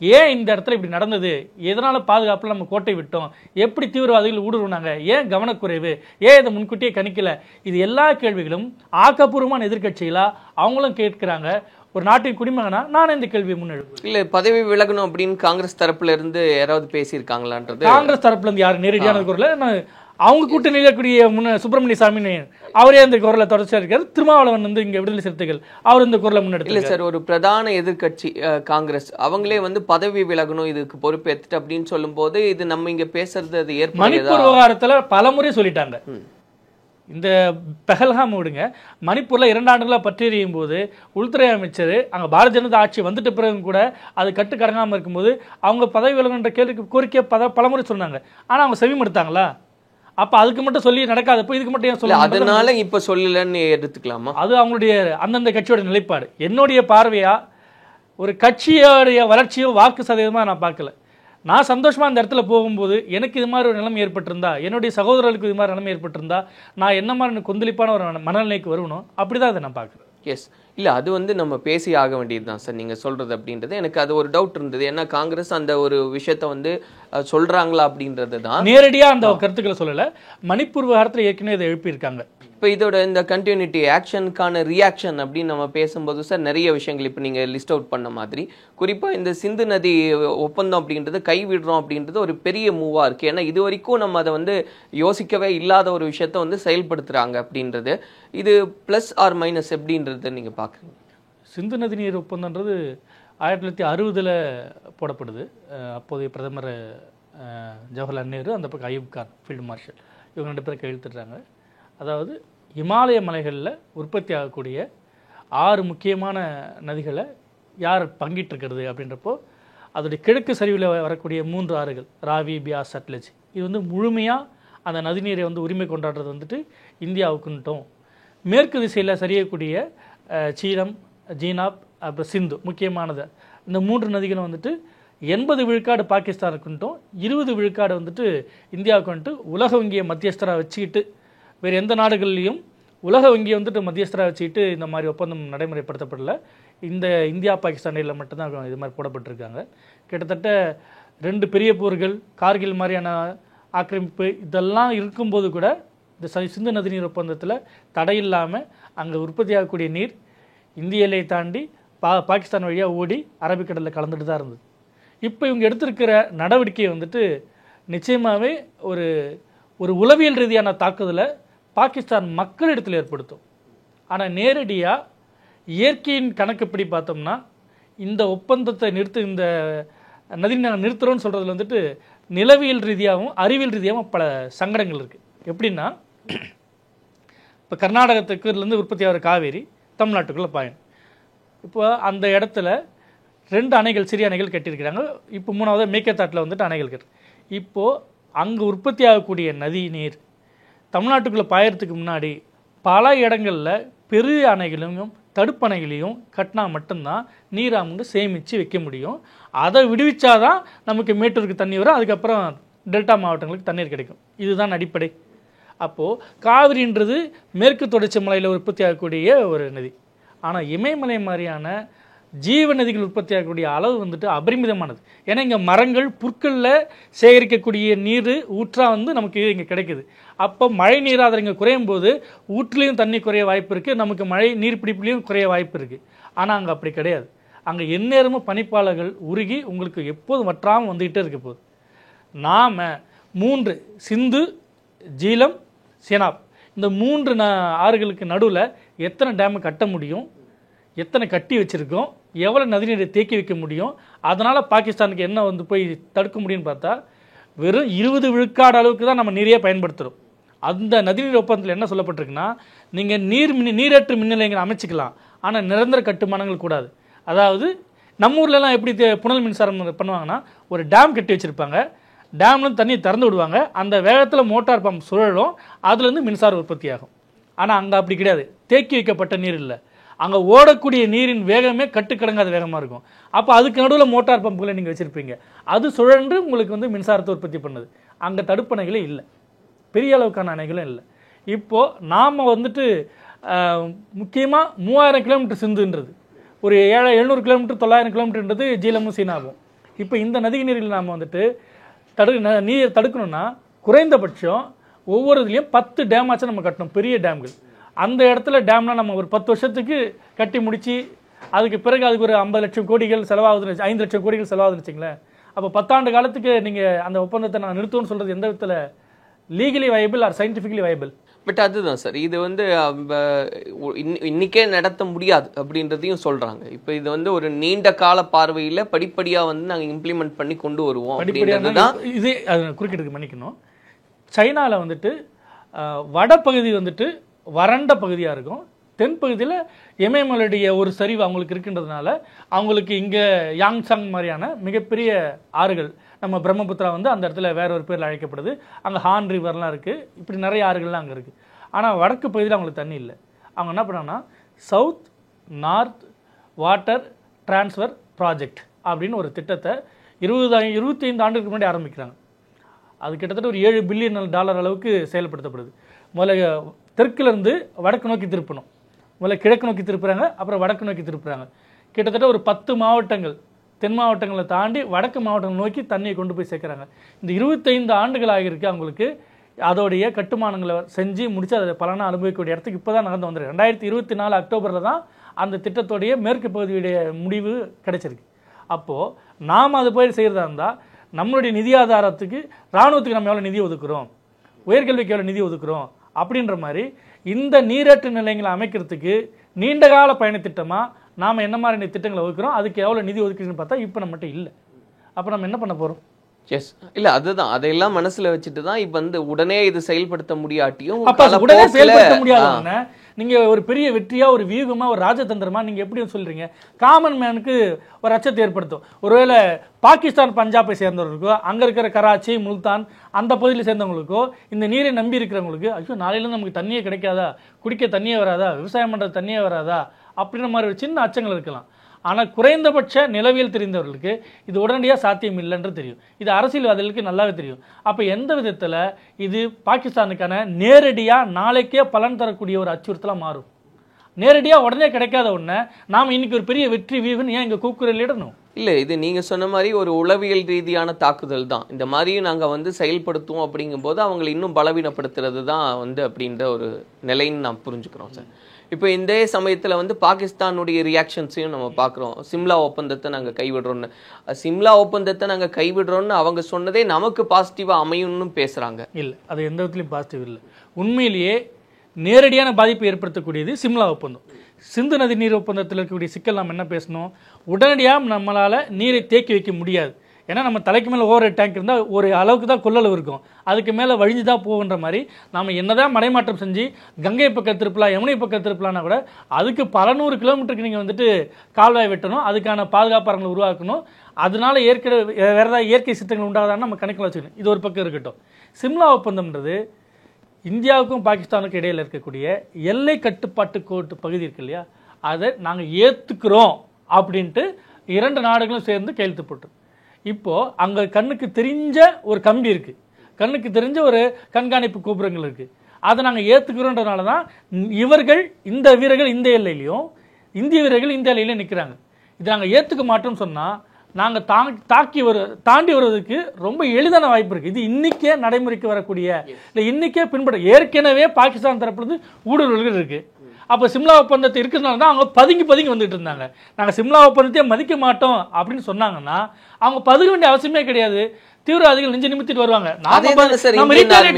ஏன் இந்த இடத்துல இப்படி நடந்தது, எதனால் பாதுகாப்பில் நம்ம கோட்டை விட்டோம், எப்படி தீவிரவாதிகள் ஊடுருவினாங்க, ஏன் கவனக்குறைவு, ஏன் இதை முன்கூட்டியே கணிக்கல, இது எல்லா கேள்விகளும் ஆக்கப்பூர்வமான எதிர்கட்சிகளா அவங்களும் கேட்கிறாங்க. ஒரு நாட்டின் குடிமகனா நான் இந்த கேள்வியை முன்னெடுப்பேன். இல்ல பதவி விலகணும் அப்படின்னு காங்கிரஸ் தரப்புல இருந்து யாராவது பேசியிருக்காங்களான்றது? காங்கிரஸ் தரப்புல இருந்து யாரும் நேரடியான குரல, அவங்க கூட்டணியில் இருக்கக்கூடிய சுப்பிரமணிய சாமி அவரே அந்த குரலை தொடர்ச்சியா இருக்காரு. திருமாவளவன் வந்து இங்க விடுதலை சிறுத்தைகள் அவர் இந்த குரலை முன்னெடுத்து. இல்ல சார், ஒரு பிரதான எதிர்கட்சி காங்கிரஸ் அவங்களே வந்து பதவி விலகணும், இதுக்கு பொறுப்பேற்றுட்டு அப்படின்னு சொல்லும் போது இது நம்ம இங்க பேசுறது அது ஏற்ப மணிப்பூர் விவகாரத்துல பலமுறை சொல்லிட்டாங்க. இந்த பெஹல்காம் விடுங்க, மணிப்பூர்ல 2 ஆண்டுகளாக பற்றியறியும் போது உள்துறை அமைச்சர் அங்க பாரதிய ஜனதா ஆட்சி வந்துட்ட பிறகு கூட அது கட்டுக்கடங்காமல் இருக்கும்போது அவங்க பதவி விலகுன்ற கேள்விக்கு கோரிக்கை பலமுறை சொன்னாங்க. ஆனா அவங்க செவிமடுத்தாங்களா? அப்ப அதுக்கு மட்டும் சொல்லி நடக்காதப்போ இதுக்கு மட்டும் ஏன் சொல்ல? அதனால இப்ப சொல்லலன்னு எடுத்துக்கலாமா? அது அவங்களுடைய அந்தந்த கட்சியோட நிலைப்பாடு. என்னுடைய பார்வையா ஒரு கட்சியோடைய வளர்ச்சியோ வாக்கு சதவீதமா நான் பார்க்கல. நான் சந்தோஷமா அந்த இடத்துல போகும்போது எனக்கு இது மாதிரி ஒரு நிலைமை ஏற்பட்டிருந்தா, என்னுடைய சகோதரர்களுக்கு இது மாதிரி நிலைமை ஏற்பட்டிருந்தா, நான் என்ன மாதிரி கொந்தளிப்பான ஒரு மனநிலைக்கு வருவணும். அப்படிதான் அதை நான் பார்க்குறேன். எஸ், இல்லை அது வந்து நம்ம பேசி ஆக வேண்டியது தான் சார் நீங்கள் சொல்கிறது அப்படின்றது. எனக்கு அது ஒரு டவுட் இருந்தது. ஏன்னா காங்கிரஸ் அந்த ஒரு விஷயத்த வந்து சொல்கிறாங்களா அப்படின்றது தான். நேரடியாக அந்த கருத்துக்களை சொல்லலை, மணிப்பூர் விவகாரத்தில் ஏற்கனவே இதை எழுப்பியிருக்காங்க. இப்போ இதோட இந்த கண்டினியூட்டி ஆக்ஷனுக்கான ரியாக்ஷன் அப்படின்னு நம்ம பேசும்போது சார் நிறைய விஷயங்கள் இப்போ நீங்கள் லிஸ்ட் அவுட் பண்ண மாதிரி குறிப்பாக இந்த சிந்து நதி ஒப்பந்தம் அப்படின்றது கைவிடுறோம் அப்படின்றது ஒரு பெரிய மூவாக இருக்குது. ஏன்னா இது வரைக்கும் நம்ம அதை வந்து யோசிக்கவே இல்லாத ஒரு விஷயத்த வந்து செயல்படுத்துகிறாங்க அப்படின்றது. இது ப்ளஸ் ஆர் மைனஸ் எப்படின்றது நீங்கள் பார்க்குறீங்க? சிந்து நதி நீர் ஒப்பந்தன்றது 1960 போடப்படுது. அப்போதைய பிரதமர் ஜவஹர்லால் நேரு, அந்த பக்கம் அயூப் கான் ஃபீல்டு மார்ஷல், இவங்க 2 பேரும் கையெழுத்திடுறாங்க. அதாவது இமாலய மலைகளில் உற்பத்தி ஆகக்கூடிய 6 முக்கியமான நதிகளை யார் பங்கிட்டிருக்கிறது அப்படின்றப்போ அதோடைய கிழக்கு சரிவில் வரக்கூடிய 3 ஆறுகள் ராவி, பியாஸ், சட்லஜ், இது வந்து முழுமையாக அந்த நதிநீரை வந்து உரிமை கொண்டாடுறது வந்துட்டு இந்தியாவுக்குன்ட்டோம். மேற்கு திசையில் சரியக்கூடிய சீலம், ஜீனாப், அப்புறம் சிந்து முக்கியமானது. இந்த 3 நதிகளும் வந்துட்டு 80 விழுக்காடு பாகிஸ்தானுக்குன்ட்டும் 20 விழுக்காடு வந்துட்டு இந்தியாவுக்குன்ட்டு உலக வங்கியை மத்தியஸ்தராக வச்சுக்கிட்டு, வேறு எந்த நாடுகள்லையும் உலக வங்கியை வந்துட்டு மத்தியஸ்தராக வச்சுக்கிட்டு இந்த மாதிரி ஒப்பந்தம் நடைமுறைப்படுத்தப்படல. இந்த இந்தியா பாகிஸ்தானில் மட்டும்தான் இது மாதிரி போடப்பட்டிருக்காங்க. கிட்டத்தட்ட 2 பெரிய போர்கள், கார்கில் மாதிரியான ஆக்கிரமிப்பு இதெல்லாம் இருக்கும்போது கூட இந்த சிந்து நதிநீர் ஒப்பந்தத்தில் தடை இல்லாமல் அங்கே உற்பத்தி ஆகக்கூடிய நீர் இந்திய எல்லையை தாண்டி பாகிஸ்தான் வழியாக ஓடி அரபிக்கடலில் கலந்துட்டு தான் இருந்தது. இப்போ இவங்க எடுத்திருக்கிற நடவடிக்கையை வந்துட்டு நிச்சயமாகவே ஒரு உளவியல் ரீதியான தாக்குதலை பாகிஸ்தான் மக்களிடத்தில் ஏற்படுத்தும். ஆனால் நேரடியாக இயற்கையின் கணக்குப்படி பார்த்தோம்னா இந்த ஒப்பந்தத்தை இந்த நதி நாங்கள் நிறுத்துகிறோன்னு சொல்கிறதுல வந்துட்டு நிலவியல் ரீதியாகவும் அறிவியல் ரீதியாகவும் பல சங்கடங்கள் இருக்குது. எப்படின்னா, இப்போ கர்நாடகத்துக்குலேருந்து உற்பத்தி ஆகிற காவேரி தமிழ்நாட்டுக்குள்ளே பாயணும். இப்போ அந்த இடத்துல 2 அணைகள், சிறிய அணைகள் கட்டியிருக்கிறாங்க. இப்போ 3வது மேக்கத்தாட்டில் வந்துட்டு அணைகள் கட்டு. இப்போது அங்கே உற்பத்தி ஆகக்கூடிய நதி நீர் தமிழ்நாட்டுக்குள்ளே பாயறதுக்கு முன்னாடி பல இடங்களில் பெரிய அணைகளையும் தடுப்பணைகளையும் கட்டினா மட்டும்தான் நீரை அவங்க சேமித்து வைக்க முடியும். அதை விடுவிச்சாதான் நமக்கு மேட்டூருக்கு தண்ணி வரும், அதுக்கப்புறம் டெல்டா மாவட்டங்களுக்கு தண்ணீர் கிடைக்கும். இதுதான் அடிப்படை. அப்போது காவிரின்றது மேற்கு தொடர்ச்சி மலையில் உற்பத்தி ஆகக்கூடிய ஒரு நதி. ஆனால் இமயமலை மாதிரியான ஜீவ நதிகள் உற்பத்தி ஆகக்கூடிய அளவு வந்துட்டு அபரிமிதமானது. ஏன்னா இங்கே மரங்கள், புற்களில் சேகரிக்கக்கூடிய நீர் ஊற்றாக வந்து நமக்கு இங்கே கிடைக்குது. அப்போ மழை நீராதாரம் இங்கே குறையும் போது ஊற்றுலேயும் தண்ணி குறைய வாய்ப்பு இருக்குது, நமக்கு மழை நீர் பிடிப்புலையும் குறைய வாய்ப்பு இருக்குது. ஆனால் அங்கே அப்படி கிடையாது. அங்கே எந்நேரமும் பனிப்பாலைகள் உருகி உங்களுக்கு எப்போதும் வற்றாமல் வந்துக்கிட்டே இருக்க போகுது. நாம் 3 சிந்து, ஜீலம், சேனாப், இந்த 3 ஆறுகளுக்கு நடுவில் எத்தனை டேமை கட்ட முடியும், எத்தனை கட்டி வச்சுருக்கோம், எவ்வளோ நதிநீரை தேக்கி வைக்க முடியும், அதனால் பாகிஸ்தானுக்கு என்ன வந்து போய் தடுக்க முடியும்னு பார்த்தா வெறும் 20 விழுக்காடு அளவுக்கு தான் நம்ம நீரையே பயன்படுத்துகிறோம். அந்த நதிநீர் ஒப்பந்தத்தில் என்ன சொல்லப்பட்டிருக்குன்னா, நீங்கள் நீரேற்று மின் நிலையங்களை அமைச்சிக்கலாம், ஆனால் நிரந்தர கட்டுமானங்கள் கூடாது. அதாவது நம்ம ஊர்லலாம் எப்படி புனல் மின்சாரம் பண்ணுவாங்கன்னா, ஒரு டேம் கட்டி வச்சுருப்பாங்க, டேம்லேருந்து தண்ணியை திறந்து விடுவாங்க, அந்த வேகத்தில் மோட்டார் பம்ப் சுழலும், அதுலேருந்து மின்சாரம் உற்பத்தி ஆகும். ஆனால் அங்கே அப்படி கிடையாது. தேக்கி வைக்கப்பட்ட நீர் இல்லை. அங்கே ஓடக்கூடிய நீரின் வேகமே கட்டுக்கடங்காத வேகமாக இருக்கும். அப்போ அதுக்கு நடுவில் மோட்டார் பம்புகளை நீங்கள் வச்சுருப்பீங்க. அது சுழன்று உங்களுக்கு வந்து மின்சாரத்தை உற்பத்தி பண்ணுது. அங்கே தடுப்பணைகளே இல்லை, பெரிய அளவுக்கான அணைகளும் இல்லை. இப்போது நாம் வந்துட்டு முக்கியமாக 3000 கிலோமீட்டர் சிந்துன்றது, ஒரு 700 கிலோமீட்டர் 900 கிலோமீட்டர்ன்றது ஜீலமும் சீனாவும். இப்போ இந்த நதி நீரில் நாம் வந்துட்டு நீர் தடுக்கணும்னா குறைந்தபட்சம் ஒவ்வொரு இதுலேயும் 10 டேம் ஆச்சும் நம்ம கட்டணும், பெரிய டேம்கள். அந்த இடத்துல டேம்னால் நம்ம ஒரு 10 வருஷத்துக்கு கட்டி முடித்து அதுக்கு பிறகு அதுக்கு ஒரு 50 லட்சம் கோடிகள் செலவாகுதுன்னு 5 லட்சம் கோடிகள் செலவாகுதுன்னு வச்சுங்களேன். அப்போ 10 ஆண்டு காலத்துக்கு நீங்கள் அந்த ஒப்பந்தத்தை நான் நிறுத்துவோன்னு சொல்கிறது எந்த விதத்தில் legally viable or scientifically viable? But அதுதான் சார், இது வந்து இன்னைக்கே நடத்த முடியாது அப்படின்றதையும் சொல்றாங்க. இப்போ இது வந்து ஒரு நீண்ட கால பார்வையில் படிப்படியாக வந்து நாங்கள் இம்ப்ளிமெண்ட் பண்ணி கொண்டு வருவோம் அப்படின்றது தான். இது குறுக்கிட்டு மன்னிக்கணும். சைனாவில் வந்துட்டு வடப்பகுதி வந்துட்டு வறண்ட பகுதியாக இருக்கும், தென்பகுதியில் இமயமலையுடைய ஒரு சரிவு அவங்களுக்கு இருக்கின்றதுனால அவங்களுக்கு இங்கே யாங்சாங் மாதிரியான மிகப்பெரிய ஆறுகள், நம்ம பிரம்மபுத்திரா வந்து அந்த இடத்துல வேற ஒரு பேரில் அழைக்கப்படுது, அங்கே ஹான் ரிவர்லாம் இருக்குது, இப்படி நிறைய ஆறுகள்லாம் அங்கே இருக்குது. ஆனால் வடக்கு பகுதியில் அவங்களுக்கு தண்ணி இல்லை. அவங்க என்ன பண்ணாங்கன்னா south north water transfer project அப்படின்னு ஒரு திட்டத்தை 25 ஆண்டுக்கு முன்னாடி ஆரம்பிக்கிறாங்க. அது கிட்டத்தட்ட ஒரு $7 பில்லியன் அளவுக்கு செயல்படுத்தப்படுது. முதல்ல தெற்குலேருந்து வடக்கு நோக்கி திருப்பணும், முதல்ல கிழக்கு நோக்கி திருப்புறாங்க, அப்புறம் வடக்கு நோக்கி திருப்புறாங்க. கிட்டத்தட்ட ஒரு 10 மாவட்டங்கள், தென் மாவட்டங்களை தாண்டி வடக்கு மாவட்டங்கள் நோக்கி தண்ணியை கொண்டு போய் சேர்க்குறாங்க. இந்த 25 ஆண்டுகள் ஆகியிருக்கு அவங்களுக்கு அதோடைய கட்டுமானங்களை செஞ்சு முடித்து அதை பலனை அனுபவிக்கக்கூடிய இடத்துக்கு இப்போ தான் நடந்து வந்துருக்கு. 2024 அக்டோபரில் தான் அந்த திட்டத்தோடைய மேற்கு பகுதியுடைய முடிவு கிடைச்சிருக்கு. அப்போது நாம் அது போய் செய்கிறதா இருந்தால் நம்மளுடைய நிதி ஆதாரத்துக்கு இராணுவத்துக்கு நம்ம எவ்வளோ நிதி ஒதுக்குறோம், உயர்கல்விக்கு எவ்வளோ நிதி ஒதுக்குறோம் அப்படின்ற மாதிரி இந்த நீரேற்று நிலையங்களை அமைக்கிறதுக்கு நீண்டகால பயணத்திட்டமாக நாம் என்ன மாதிரி திட்டங்களை ஒதுக்குறோம், அதுக்கு எவ்வளோ நிதி ஒதுக்குறதுன்னு பார்த்தா இப்போ நம்மகிட்ட இல்லை. அப்போ நம்ம என்ன பண்ண போகிறோம்? எஸ், இல்லை அதுதான், அதையெல்லாம் மனசில் வச்சுட்டு தான் இப்போ வந்து உடனே இது செயல்படுத்த முடியாட்டியும் உடனே செயல்படுத்த முடியாதுன்னு நீங்கள் ஒரு பெரிய வெற்றியாக ஒரு வியூகமாக ஒரு ராஜதந்திரமாக நீங்கள் எப்படி சொல்கிறீங்க? காமன் மேனுக்கு ஒரு அச்சத்தை ஏற்படுத்தும். ஒருவேளை பாகிஸ்தான் பஞ்சாபை சேர்ந்தவர்களுக்கோ, அங்கே இருக்கிற கராச்சி முல்தான் அந்த பகுதியில் சேர்ந்தவங்களுக்கோ, இந்த நீரை நம்பி இருக்கிறவங்களுக்கு ஐயோ நாளையிலேருந்து நமக்கு தண்ணியே கிடைக்காதா, குடிக்க தண்ணியே வராதா, விவசாயம் பண்ணுறது தண்ணியே வராதா அப்படின்ற மாதிரி ஒரு சின்ன அச்சங்கள் இருக்கலாம். ஆனால் குறைந்தபட்ச நிலவியல் தெரிந்தவர்களுக்கு இது உடனடியாக சாத்தியம் இல்லைன்று தெரியும். இது அரசியல்வாதிகளுக்கு நல்லாவே தெரியும். அப்போ எந்த விதத்தில் இது பாகிஸ்தானுக்கான நேரடியாக நாளைக்கே பலன் தரக்கூடிய ஒரு அச்சுறுத்தலாக மாறும்? நேரடியாக உடனே கிடைக்காத ஒன்று நாம் இன்னைக்கு ஒரு பெரிய வெற்றி வீவுன்னு ஏன் இங்கே கூக்குரலிடணும்? இல்லை, இது நீங்கள் சொன்ன மாதிரி ஒரு உளவியல் ரீதியான தாக்குதல் தான். இந்த மாதிரியும் நாங்கள் வந்து செயல்படுத்துவோம் அப்படிங்கும்போது அவங்களை இன்னும் பலவீனப்படுத்துறது தான் வந்து அப்படின்ற ஒரு நிலைன்னு நான் புரிஞ்சுக்கிறோம் சார். இப்போ இந்த சமயத்தில் வந்து பாகிஸ்தானுடைய ரியாக்ஷன்ஸையும் நம்ம பார்க்குறோம். சிம்லா ஒப்பந்தத்தை நாங்கள் கைவிடுறோன்னு, சிம்லா ஒப்பந்தத்தை நாங்கள் கைவிடுறோன்னு அவங்க சொன்னதே நமக்கு பாசிட்டிவாக அமையும்னு பேசுகிறாங்க. இல்லை, அது எந்த விதத்துலையும் பாசிட்டிவ் இல்லை. உண்மையிலேயே நேரடியான பாதிப்பை ஏற்படுத்தக்கூடியது சிம்லா ஒப்பந்தம். சிந்து நதி நீர் ஒப்பந்தத்தில் இருக்கக்கூடிய சிக்கல் நாம் என்ன பேசணும்? உடனடியாக நம்மளால் நீரை தேக்கி வைக்க முடியாது. ஏன்னா நம்ம தலைக்கு மேலே ஓவர் டேங்க் இருந்தால் ஒரு அளவுக்கு தான் கொள்ளளவு இருக்கும், அதுக்கு மேலே வழிஞ்சு தான் போகுன்ற மாதிரி நம்ம என்னதான் மடைமாற்றம் செஞ்சு கங்கை பக்கம் திருப்பலாம், யமுனை பக்கம் திருப்பலான்னா கூட அதுக்கு பல 100 கிலோமீட்டருக்கு நீங்கள் வந்துட்டு கால்வாய் வெட்டணும், அதுக்கான பாதுகாப்பாளர்களை உருவாக்கணும். அதனால வேறு ஏதாவது இயற்கை சித்தங்கள் உண்டாகுதான்னு நம்ம கணக்கில் வச்சுக்கணும். இது ஒரு பக்கம் இருக்கட்டும். சிம்லா ஒப்பந்தம்ன்றது இந்தியாவுக்கும் பாகிஸ்தானுக்கும் இடையில் இருக்கக்கூடிய எல்லை கட்டுப்பாட்டு கோட்டு பகுதி இருக்கு இல்லையா, அதை நாங்கள் ஏற்றுக்கிறோம் அப்படின்ட்டு 2 நாடுகளும் சேர்ந்து கையெழுத்து போட்டு, இப்போது அங்கே கண்ணுக்கு தெரிஞ்ச ஒரு கம்பி இருக்குது, கண்ணுக்கு தெரிஞ்ச ஒரு கண்காணிப்பு கோபுரங்கள் இருக்குது, அதை நாங்கள் ஏற்றுக்கிறோன்றதுனால தான் இவர்கள் இந்த வீரர்கள் இந்த எல்லையிலையும் இந்திய வீரர்கள் இந்த எல்லையிலையும் நிற்கிறாங்க. இதை நாங்கள் ஏற்றுக்க மாட்டோம்னு சொன்னால் நாங்கள் தாண்டி வருவதற்கு ரொம்ப எளிதான வாய்ப்பு இருக்குது. இது இன்றைக்கே நடைமுறைக்கு வரக்கூடிய இல்லை, இன்றைக்கே பின்பற்ற ஏற்கனவே பாகிஸ்தான் தரப்புலேருந்து ஊடுருவல்கள் இருக்குது. அப்போ சிம்லா ஒப்பந்தத்தை இருக்கிறதுனால தான் அவங்க பதுங்கி வந்துட்டு இருந்தாங்க. நாங்கள் சிம்லா ஒப்பந்தத்தையே மதிக்க மாட்டோம் அப்படின்னு சொன்னாங்கன்னா அவங்க பதுங்க வேண்டிய அவசியமே கிடையாது. தீவிரவாதிகள் நெஞ்சு நிமித்திட்டு வருவாங்க,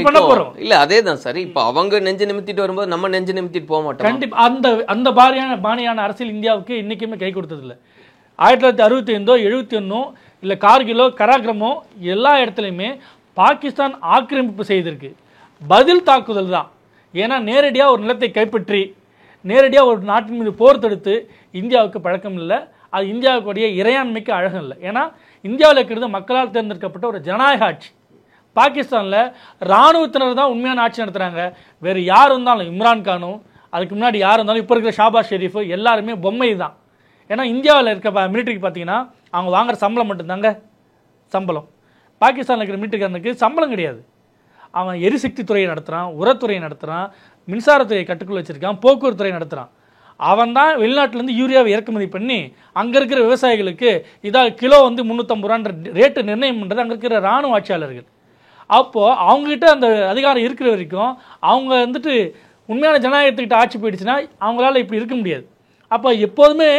பண்ண போறோம். இல்ல அதேதான் சார், இப்ப அவங்க நெஞ்சு நிமித்திட்டு வரும்போது நம்ம நெஞ்சு நிமித்திட்டு போக மாட்டோம். கண்டிப்பா அந்த பாணியான அரசியல் இந்தியாவுக்கு இன்னைக்குமே கை கொடுத்தது இல்லை. 1965 71 இல்லை கார்கிலோ கராக்கிரமோ எல்லா இடத்துலையுமே பாகிஸ்தான் ஆக்கிரமிப்பு செய்திருக்கு. பதில் தாக்குதல் தான். ஏன்னா நேரடியாக ஒரு நிலத்தை கைப்பற்றி நேரடியாக ஒரு நாட்டின் மீது போர் தொடுத்து இந்தியாவுக்கு பழக்கம் இல்லை. அது இந்தியாவுக்குடைய இறையாண்மைக்கு அழகம் இல்லை. ஏன்னா இந்தியாவில் இருக்கிறது மக்களால் தேர்ந்தெடுக்கப்பட்ட ஒரு ஜனநாயக ஆட்சி. பாகிஸ்தானில் இராணுவத்தினர் தான் உண்மையான ஆட்சி நடத்துகிறாங்க. வேறு யார் இருந்தாலும் இம்ரான்கானும் அதுக்கு முன்னாடி யார் இருந்தாலும் இப்போ இருக்கிற ஷாபாஸ் ஷெரீஃப் எல்லாருமே பொம்மை தான். ஏன்னா இந்தியாவில் இருக்க மிலிட்டரிக்கு பார்த்தீங்கன்னா அவங்க வாங்குற சம்பளம் மட்டும்தாங்க சம்பளம். பாகிஸ்தானில் இருக்கிற மிலிட்டரிக்காரனுக்கு சம்பளம் கிடையாது. அவன் எரிசக்தி துறையை நடத்துகிறான், உரத்துறையை நடத்துகிறான், மின்சாரத்துறையை கட்டுக்குள்ள வச்சுருக்கான், போக்குவரத்து துறையை நடத்துகிறான். அவன் தான் வெளிநாட்டிலேருந்து யூரியாவை இறக்குமதி பண்ணி அங்கே இருக்கிற விவசாயிகளுக்கு இதாக கிலோ வந்து 350 ரூபான்ற ரேட்டு நிர்ணயம் பண்ணுறது அங்கே இருக்கிற இராணுவ ஆட்சியாளர்கள். அப்போது அவங்ககிட்ட அந்த அதிகாரம் இருக்கிற வரைக்கும் அவங்க வந்துட்டு உண்மையான ஜனநாயகத்துக்கிட்ட ஆட்சி போயிடுச்சுன்னா அவங்களால இப்படி இருக்க முடியாது. அப்போ எப்போதுமே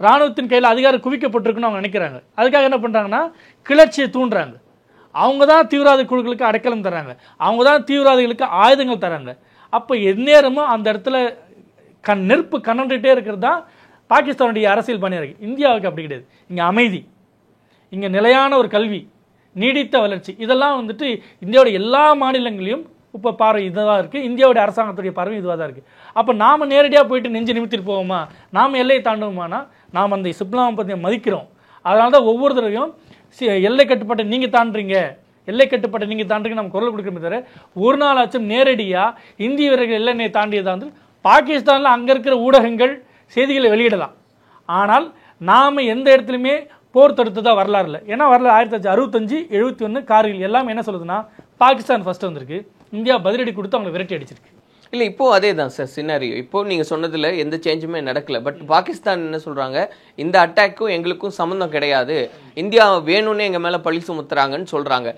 இராணுவத்தின் கையில் அதிகாரம் குவிக்கப்பட்டிருக்குன்னு அவங்க நினைக்கிறாங்க. அதுக்காக என்ன பண்ணுறாங்கன்னா கிளர்ச்சியை தூண்டுறாங்க. அவங்க தான் தீவிரவாத குழுக்களுக்கு அடைக்கலம் தராங்க, அவங்க தான் தீவிரவாதிகளுக்கு ஆயுதங்கள் தராங்க. அப்போ எந்நேரமும் அந்த இடத்துல நெருப்பு கனண்டுகிட்டே இருக்கிறது தான் பாகிஸ்தானுடைய அரசியல் பணியாக இருக்குது. இந்தியாவுக்கு அப்படி கிடையாது. இங்கே அமைதி, இங்கே நிலையான ஒரு கல்வி, நீடித்த வளர்ச்சி, இதெல்லாம் வந்துட்டு இந்தியாவோட எல்லா மாநிலங்களையும் இப்போ பார்வை இதுவாக இருக்குது. இந்தியாவுடைய அரசாங்கத்துடைய பார்வை இதுவாக தான் இருக்குது. அப்போ நாம் நேரடியாக போயிட்டு நெஞ்சு நிமித்திட்டு போவோமா, நாம் எல்லையை தாண்டுவோமானா நாம் அந்த இஸ்லாமத்தை மதிக்கிறோம். அதனால தான் ஒவ்வொரு தடவையும் எல்லை கட்டுப்பாட்டை நீங்கள் தாண்டுறீங்க, எல்லை கட்டுப்பாட்டை நீங்கள் தாண்டுறீங்க நம்ம குரல் கொடுக்கணுமே தவிர ஒரு நாளாச்சும் நேரடியாக இந்திய வீரர்கள் எல்லையை தாண்டியதாக வந்து பாகிஸ்தானில் அங்கே இருக்கிற ஊடகங்கள் செய்திகளை வெளியிடலாம். ஆனால் நாம் எந்த இடத்துலையுமே போர் தொடுத்ததாக வரலாறு இல்லை. ஏன்னா வரலாறு 1965, 71 கார்கில் எல்லாமே என்ன சொல்லுதுன்னா பாகிஸ்தான் ஃபர்ஸ்ட் வந்திருக்கு, இந்தியா பதிலடி கொடுத்து அவங்களை விரட்டி அடிச்சிருக்கு. இல்லை இப்போ அதே தான் சார் சினாரியோ. இப்போ நீங்கள் சொன்னதில் எந்த சேஞ்சுமே நடக்கல. பட் பாகிஸ்தான் என்ன சொல்கிறாங்க, இந்த அட்டாக்கும் எங்களுக்கும் சம்மந்தம் கிடையாது, இந்தியா வேணும்னு எங்கள் மேலே பழி சுமத்துறாங்கன்னு சொல்கிறாங்க.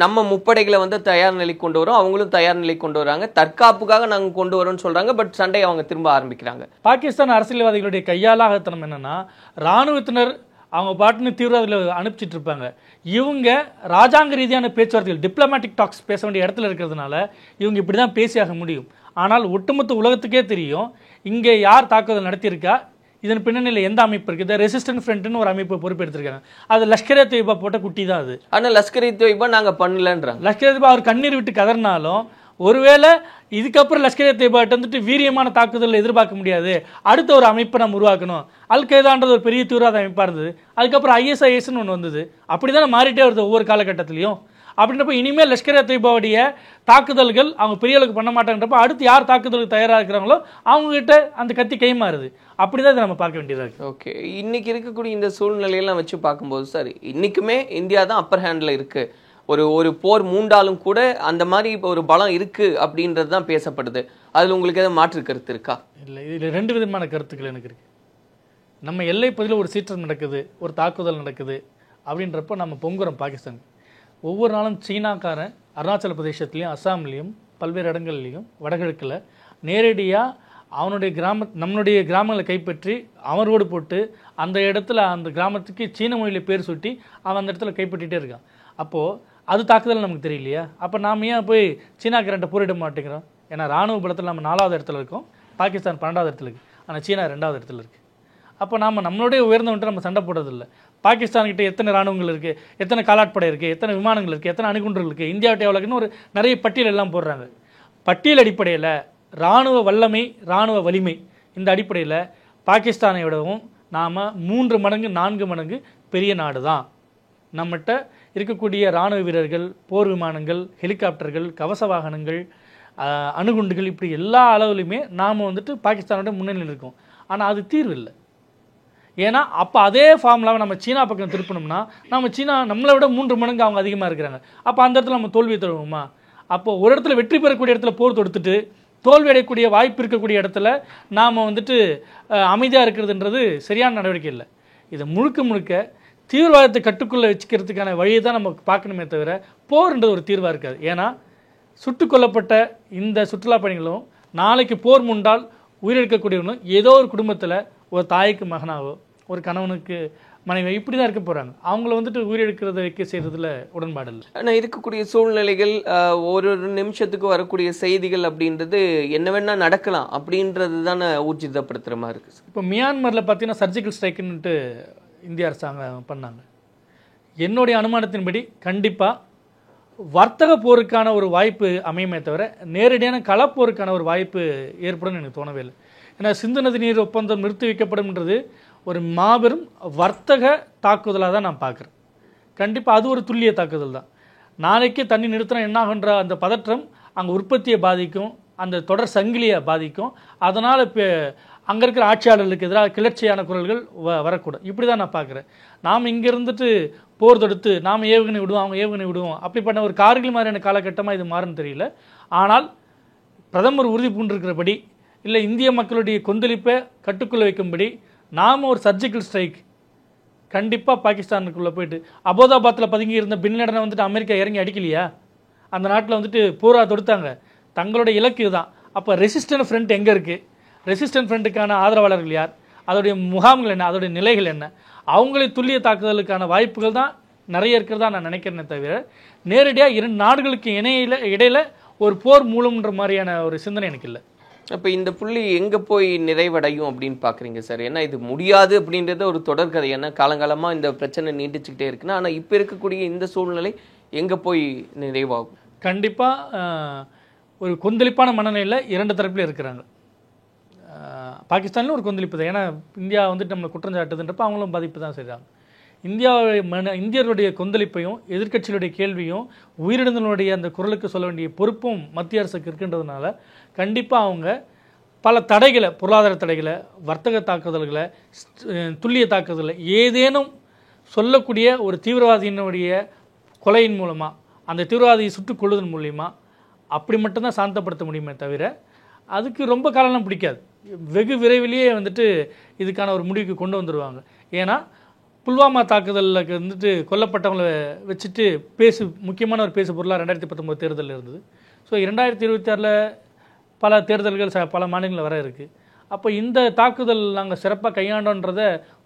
நம்ம முப்படைகளை வந்து தயார் நிலை கொண்டு வரோம், அவங்களும் தயார் நிலை கொண்டு வராங்க, தற்காப்புக்காக நாங்கள் கொண்டு வரோம்னு சொல்கிறாங்க. பட் சண்டையை அவங்க திரும்ப ஆரம்பிக்கிறாங்க. பாகிஸ்தான் அரசியல்வாதிகளுடைய கையாலாகத்தனம் என்னன்னா இராணுவத்தினர் அவங்க பாட்டுன்னு தீவிரவாதிகளை அனுப்பிச்சிட்டு இருப்பாங்க. இவங்க ராஜாங்க ரீதியான பேச்சுவார்த்தைகள் டிப்ளமேட்டிக் டாக்ஸ் பேச வேண்டிய இடத்துல இருக்கிறதுனால இவங்க இப்படி தான் பேசியாக முடியும். ஆனால் ஒட்டுமொத்த உலகத்துக்கே தெரியும் இங்கே யார் தாக்குதல் நடத்தியிருக்கா, இதன் பின்னணியில் எந்த அமைப்பு இருக்குது. ரெசிஸ்டன்ட் ஃப்ரண்ட்னு ஒரு அமைப்பு பொறுப்பெடுத்திருக்காங்க. அது லஷ்கர் ஏ தொய்பா போட்ட குட்டி தான் அது. ஆனால் லஷ்கர் ஏ தொய்பா நாங்கள் பண்ணலன்றாங்க. லஷ்கர் ஏ தொய்பா அவர் கண்ணீர் விட்டு கதறினாலும் ஒருவேளை இதுக்கப்புறம் லஷ்கர் ஏ தொய்பாட்ட வந்துட்டு வீரியமான தாக்குதல் எதிர்பார்க்க முடியாது, அடுத்த ஒரு அமைப்பை நம்ம உருவாக்கணும். அல் கைதான்றது ஒரு பெரிய தீவிரவாத அமைப்பாக இருந்தது, அதுக்கப்புறம் ISISன்னு ஒன்று வந்தது. அப்படி தானே மாறிட்டே வருது ஒவ்வொரு காலகட்டத்திலையும். அப்படின்றப்ப இனிமேல் லஷ்கர் ஏ தொய்பாவுடைய தாக்குதல்கள் அவங்க பெரிய அளவுக்கு பண்ண மாட்டாங்கன்றப்ப அடுத்து யார் தாக்குதலுக்கு தயாராக இருக்கிறாங்களோ அவங்ககிட்ட அந்த கத்தி கை மாறுது. அப்படிதான் இதை நம்ம பார்க்க வேண்டியதாக இருக்குது. ஓகே, இன்னைக்கு இருக்கக்கூடிய இந்த சூழ்நிலையெல்லாம் வச்சு பார்க்கும்போது சார் இன்னைக்குமே இந்தியா தான் அப்பர் ஹேண்டில் இருக்குது. ஒரு போர் மூண்டாலும் கூட அந்த மாதிரி இப்போ ஒரு பலம் இருக்குது அப்படின்றது தான் பேசப்படுது. அதில் உங்களுக்கு எதாவது மாற்று கருத்து இருக்கா? இல்லை, இதில் 2 விதமான கருத்துக்கள் எனக்கு இருக்குது. நம்ம எல்லை பகுதியில் ஒரு சீற்றம் நடக்குது, ஒரு தாக்குதல் நடக்குது அப்படின்றப்ப நம்ம பொங்குறோம் பாகிஸ்தான். ஒவ்வொரு நாளும் சீனாக்காரன் அருணாச்சல பிரதேசத்துலேயும் அஸ்ஸாம்லேயும் பல்வேறு இடங்கள்லையும் வடகிழக்கில் நேரடியாக அவனுடைய நம்மளுடைய கிராமங்களை கைப்பற்றி அவரோடு போட்டு அந்த இடத்துல அந்த கிராமத்துக்கு சீன மொழியில் பேர் சுட்டி அவன் அந்த இடத்துல கைப்பற்றிகிட்டே இருக்கான். அப்போது அது தாக்குதல் நமக்கு தெரியலையா? அப்போ நாம் ஏன் போய் சீனாக்காரன்ட்ட போரிட மாட்டேங்கிறோம்? ஏன்னா ராணுவ பலத்தில் நம்ம 4வது இடத்துல இருக்கோம், பாகிஸ்தான் 12வது இடத்துல இருக்குது, ஆனால் சீனா 2வது இடத்துல இருக்குது. அப்போ நம்மளுடைய உயர்ந்தவன்ட்டு நம்ம சண்டை போடுறதில்ல. பாகிஸ்தான்கிட்ட எத்தனை ராணுவங்கள் இருக்குது, எத்தனை காலாட்படை இருக்குது, எத்தனை விமானங்கள் இருக்குது, எத்தனை அணுகுண்டுகள் இருக்குது, இந்தியாவிட்ட எவ்வளோக்குன்னு ஒரு நிறைய பட்டியல் எல்லாம் போடுறாங்க. பட்டியல் அடிப்படையில் இராணுவ வல்லமை, இராணுவ வலிமை இந்த அடிப்படையில் பாகிஸ்தானை விடவும் நாம் 3 மடங்கு 4 மடங்கு பெரிய நாடு தான். நம்மகிட்ட இருக்கக்கூடிய இராணுவ வீரர்கள், போர் விமானங்கள், ஹெலிகாப்டர்கள், கவச வாகனங்கள், அணுகுண்டுகள், இப்படி எல்லா அளவுலையுமே நாம் வந்துட்டு பாகிஸ்தானோட முன்னணியில் இருக்கோம். ஆனால் அது தீர்வு இல்லை. ஏன்னா அப்போ அதே ஃபார்முலாவை நம்ம சீனா பக்கம் திருப்பணும்னா நம்ம சீனா நம்மளை விட 3 மடங்கு அவங்க அதிகமாக இருக்கிறாங்க. அப்போ அந்த இடத்துல நம்ம தோல்வியை தருவோமா? அப்போது ஒரு இடத்துல வெற்றி பெறக்கூடிய இடத்துல போர் தொடுத்துட்டு தோல்வி அடையக்கூடிய வாய்ப்பு இருக்கக்கூடிய இடத்துல நாம் வந்துட்டு அமைதியாக இருக்கிறதுன்றது சரியான நடவடிக்கை இல்லை. இதை முழுக்க தீவிரவாதத்தை கட்டுக்குள்ளே வச்சுக்கிறதுக்கான வழியை தான் நம்ம பார்க்கணுமே தவிர போர்ன்றது ஒரு தீர்வாக இருக்காது. ஏன்னா சுட்டுக் கொல்லப்பட்ட இந்த சுற்றுலா பயணிகளும் நாளைக்கு போர் முண்டால் உயிரிழக்கக்கூடியவனும் ஏதோ ஒரு குடும்பத்தில் ஒரு தாய்க்கு மகனாவோ ஒரு கணவனுக்கு மனைவி இப்படி தான் இருக்க போகிறாங்க. அவங்கள வந்துட்டு உயிரிழக்கிறத வைக்க செய்கிறதுல உடன்பாடு இல்லை. ஆனால் இருக்கக்கூடிய சூழ்நிலைகள் ஒரு நிமிஷத்துக்கு வரக்கூடிய செய்திகள் அப்படின்றது என்ன வேணால் நடக்கலாம் அப்படின்றது தானே ஊர்ஜிதப்படுத்துகிற மாதிரி இருக்குது. இப்போ மியான்மரில் பார்த்தீங்கன்னா சர்ஜிக்கல் ஸ்ட்ரைக்குன்னுட்டு இந்திய அரசாங்கம் பண்ணாங்க. என்னுடைய அனுமானத்தின்படி கண்டிப்பாக வர்த்தக போருக்கான ஒரு வாய்ப்பு அமையுமே தவிர நேரடியான களப்போருக்கான ஒரு வாய்ப்பு ஏற்படும் எனக்கு தோணவே இல்லை. ஏன்னா சிந்து நதி நீர் ஒப்பந்தம் நிறுத்தி வைக்கப்படும்ன்றது ஒரு மாபெரும் வர்த்தக தாக்குதலாக தான் நான் பார்க்குறேன். கண்டிப்பாக அது ஒரு துல்லிய தாக்குதல் தான். நாளைக்கே தண்ணி நிறுத்தினா என்ன ஆகுன்ற அந்த பதற்றம் அங்கே உற்பத்தியை பாதிக்கும், அந்த தொடர் சங்கிலியை பாதிக்கும். அதனால் இப்போ அங்கே இருக்கிற ஆட்சியாளர்களுக்கு எதிராக கிளர்ச்சியான குரல்கள் வரக்கூடும். இப்படி தான் நான் பார்க்குறேன். நாம் இங்கே இருந்துட்டு போர் தொடுத்து நாம் ஏவுகணை விடுவோம், அவங்க ஏவுகணை விடுவோம், அப்படி பண்ண ஒரு கார்கில் மாதிரியான காலகட்டமாக இது மாறுன்னு தெரியல. ஆனால் பிரதமர் உறுதி பூண்டிருக்கிறபடி, இல்லை இந்திய மக்களுடைய கொந்தளிப்பை கட்டுக்குள்ளே வைக்கும்படி நாம் ஒரு சர்ஜிக்கல் ஸ்ட்ரைக் கண்டிப்பாக பாகிஸ்தானுக்குள்ளே போயிட்டு, அபோதாபாத்தில் பதுங்கி இருந்த பின் லேடனை வந்துட்டு அமெரிக்கா இறங்கி அடிக்கலையா? அந்த நாட்டில் வந்துட்டு போரா தொடுத்தாங்க. தங்களுடைய இலக்கு இதுதான். அப்போ ரெசிஸ்டன்ட் ஃப்ரண்ட் எங்கே இருக்குது? ரெசிஸ்டன்ட் ஃப்ரண்ட்டுக்கான ஆதரவாளர்கள் யார்? அதோடைய முகாம்கள் என்ன? அதோடைய நிலைகள் என்ன? அவங்களை துல்லிய தாக்குதலுக்கான வாய்ப்புகள் தான் நிறைய இருக்கிறதா நான் நினைக்கிறேனே தவிர, நேரடியாக 2 நாடுகளுக்கு இடையில ஒரு போர் மூலம்ன்ற மாதிரியான ஒரு சிந்தனை எனக்கு இல்லை. அப்போ இந்த புள்ளி எங்கே போய் நிறைவடையும் அப்படின்னு பார்க்குறீங்க சார்? ஏன்னா இது முடியாது அப்படின்றத ஒரு தொடர்கதை. ஏன்னா காலங்காலமாக இந்த பிரச்சனை நீண்டிச்சுக்கிட்டே இருக்குன்னா, ஆனால் இப்போ இருக்கக்கூடிய இந்த சூழ்நிலை எங்கே போய் நிறைவாகும்? கண்டிப்பாக ஒரு கொந்தளிப்பான மனநிலையில் 2 தரப்புலையும் இருக்கிறாங்க. பாகிஸ்தானிலும் ஒரு கொந்தளிப்பு தான். ஏன்னா இந்தியா வந்துட்டு நம்மளை குற்றம் சாட்டுதுன்றப்ப அவங்களும் பாதிப்பு தான் செய்கிறாங்க. இந்தியர்களுடைய கொந்தளிப்பையும் எதிர்க்கட்சிகளுடைய கேள்வியும் உயிரிழந்தவர்களுடைய அந்த குரலுக்கு சொல்ல வேண்டிய பொறுப்பும் மத்திய அரசுக்கு இருக்கின்றதுனால கண்டிப்பாக அவங்க பல தடைகளை, பொருளாதார தடைகளை, வர்த்தக தாக்குதல்களை, துல்லிய தாக்குதலை ஏதேனும் சொல்லக்கூடிய ஒரு தீவிரவாதியினுடைய கொலையின் மூலமாக, அந்த தீவிரவாதியை சுட்டுக் கொள்வதன் மூலிமா அப்படி மட்டும்தான் சாந்தப்படுத்த முடியுமே தவிர, அதுக்கு ரொம்ப காலம்லாம் பிடிக்காது. வெகு விரைவிலேயே வந்துட்டு இதுக்கான ஒரு முடிவுக்கு கொண்டு வந்துடுவாங்க. ஏன்னா புல்வாமா தாக்குதலில் வந்துட்டு கொல்லப்பட்டவங்களை வச்சுட்டு முக்கியமான ஒரு பேசு பொருளாக 2019 தேர்தல் இருந்தது. ஸோ 2026 பல தேர்தல்கள் பல மாநிலங்களில் வர இருக்குது. அப்போ இந்த தாக்குதல் நாங்கள் சிறப்பாக கையாண்டோன்றத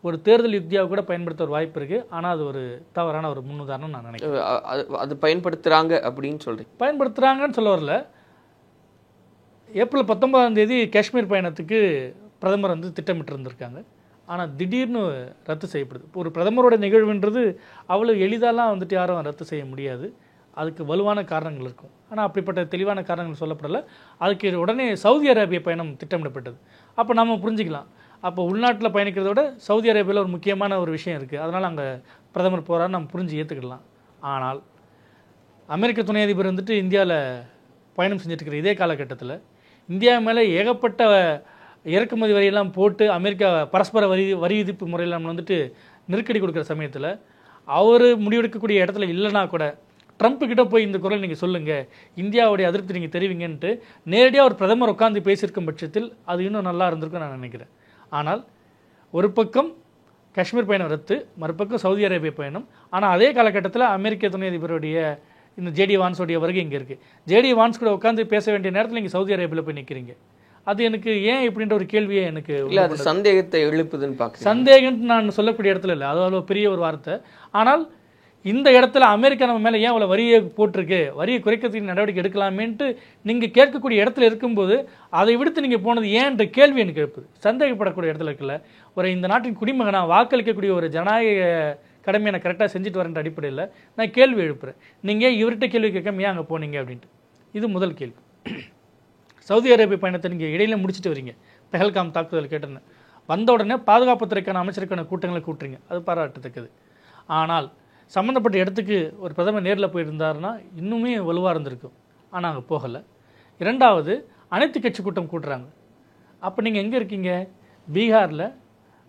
ஒரு தேர்தல் யுக்தியாக கூட பயன்படுத்த ஒரு வாய்ப்பு இருக்குது. ஆனால் அது ஒரு தவறான ஒரு முன்னுதாரணம் நான் நினைக்கிறேன். அது பயன்படுத்துகிறாங்க அப்படின்னு சொல்கிறேன். பயன்படுத்துகிறாங்கன்னு சொல்ல வரல. ஏப்ரல் 19ஆம் தேதி காஷ்மீர் பயணத்துக்கு பிரதமர் வந்து திட்டமிட்டு இருந்திருக்காங்க. ஆனால் திடீர்னு ரத்து செய்யப்படுது. ஒரு பிரதமரோட நிகழ்வுன்றது அவ்வளோ எளிதாலாம் வந்துட்டு யாரும் ரத்து செய்ய முடியாது. அதுக்கு வலுவான காரணங்கள் இருக்கும். ஆனால் அப்படிப்பட்ட தெளிவான காரணங்கள் சொல்லப்படலை. அதுக்கு உடனே சவுதி அரேபிய பயணம் திட்டமிடப்பட்டது. அப்போ நம்ம புரிஞ்சிக்கலாம், அப்போ உள்நாட்டில் பயணிக்கிறத விட சவுதி அரேபியாவில் ஒரு முக்கியமான ஒரு விஷயம் இருக்குது, அதனால் அங்கே பிரதமர் போகிறான்னு நம்ம புரிஞ்சு ஏற்றுக்கிடலாம். ஆனால் அமெரிக்க துணை அதிபர் வந்துட்டு இந்தியாவில் பயணம் செஞ்சுட்டு இதே காலகட்டத்தில் இந்தியா மேலே ஏகப்பட்ட இறக்குமதி வரியெல்லாம் போட்டு அமெரிக்கா பரஸ்பர வரி விதிப்பு முறையில் நம்ம வந்துட்டு நெருக்கடி கொடுக்குற சமயத்தில் அவர் முடிவெடுக்கக்கூடிய இடத்துல இல்லைனா கூட ட்ரம்ப் கிட்ட போய் இந்த குரல் நீங்கள் சொல்லுங்கள், இந்தியாவுடைய அதிருப்தி நீங்கள் தெரிவிங்கன்ட்டு நேரடியாக ஒரு பிரதமர் உட்காந்து பேசியிருக்கும் பட்சத்தில் அது இன்னும் நல்லா இருந்திருக்கும் நான் நினைக்கிறேன். ஆனால் ஒரு பக்கம் காஷ்மீர் பயணம் ரத்து, மறுபக்கம் சவுதி அரேபிய பயணம். ஆனால் அதே காலகட்டத்தில் அமெரிக்க துணை அதிபருடைய இந்த ஜேடி வான்ஸோடைய வருகை இங்கே இருக்குது. ஜேடி வான்ஸ் கூட உட்காந்து பேச வேண்டிய நேரத்தில் நீங்கள் சவுதி அரேபியாவில் போய் நிற்கிறீங்க. அது எனக்கு ஏன் இப்படின்ற ஒரு கேள்வியே எனக்கு இல்லை, அது சந்தேகத்தை எழுப்புதுன்னு பார்க்க. சந்தேகம்னு நான் சொல்லக்கூடிய இடத்துல இல்லை, அது அவ்வளோ பெரிய ஒரு வார்த்தை. ஆனால் இந்த இடத்துல அமெரிக்கா நம்ம மேலே ஏன் அவ்வளோ வரியை போட்டிருக்கு, வரியை குறைக்கிறதுக்கு நடவடிக்கை எடுக்கலாமேன்ட்டு நீங்கள் கேட்கக்கூடிய இடத்துல இருக்கும்போது அதை விடுத்து நீங்கள் போனது ஏன்ற கேள்வி எனக்கு எழுப்புது. சந்தேகப்படக்கூடிய இடத்துல இருக்குல்ல, ஒரு இந்த நாட்டின் குடிமகனாக வாக்களிக்கக்கூடிய ஒரு ஜனநாயக கடமையை நான் கரெக்டாக செஞ்சுட்டு வரேன்ற அடிப்படையில் நான் கேள்வி எழுப்புறேன். நீங்கள் இவர்கிட்ட கேள்வி கேட்காம ஏன் அங்கே போனீங்க அப்படின்ட்டு. இது முதல் கேள்வி. சவுதி அரேபிய பயணத்தை நீங்கள் இடையில முடிச்சுட்டு வரீங்க, பெஹல்காம் தாக்குதல் கேட்டேன்னு வந்த உடனே பாதுகாப்புத்துறைக்கான அமைச்சருக்கான கூட்டங்களை கூட்டுறீங்க, அது பாராட்டத்தக்கது. ஆனால் சம்மந்தப்பட்ட இடத்துக்கு ஒரு பிரதமர் நேரில் போயிருந்தாருன்னா இன்னுமே வலுவாக இருந்திருக்கும். ஆனால் அங்கே போகலை. 2வது அனைத்து கட்சி கூட்டம் கூட்டுறாங்க. அப்போ நீங்கள் எங்கே இருக்கீங்க? பீகாரில்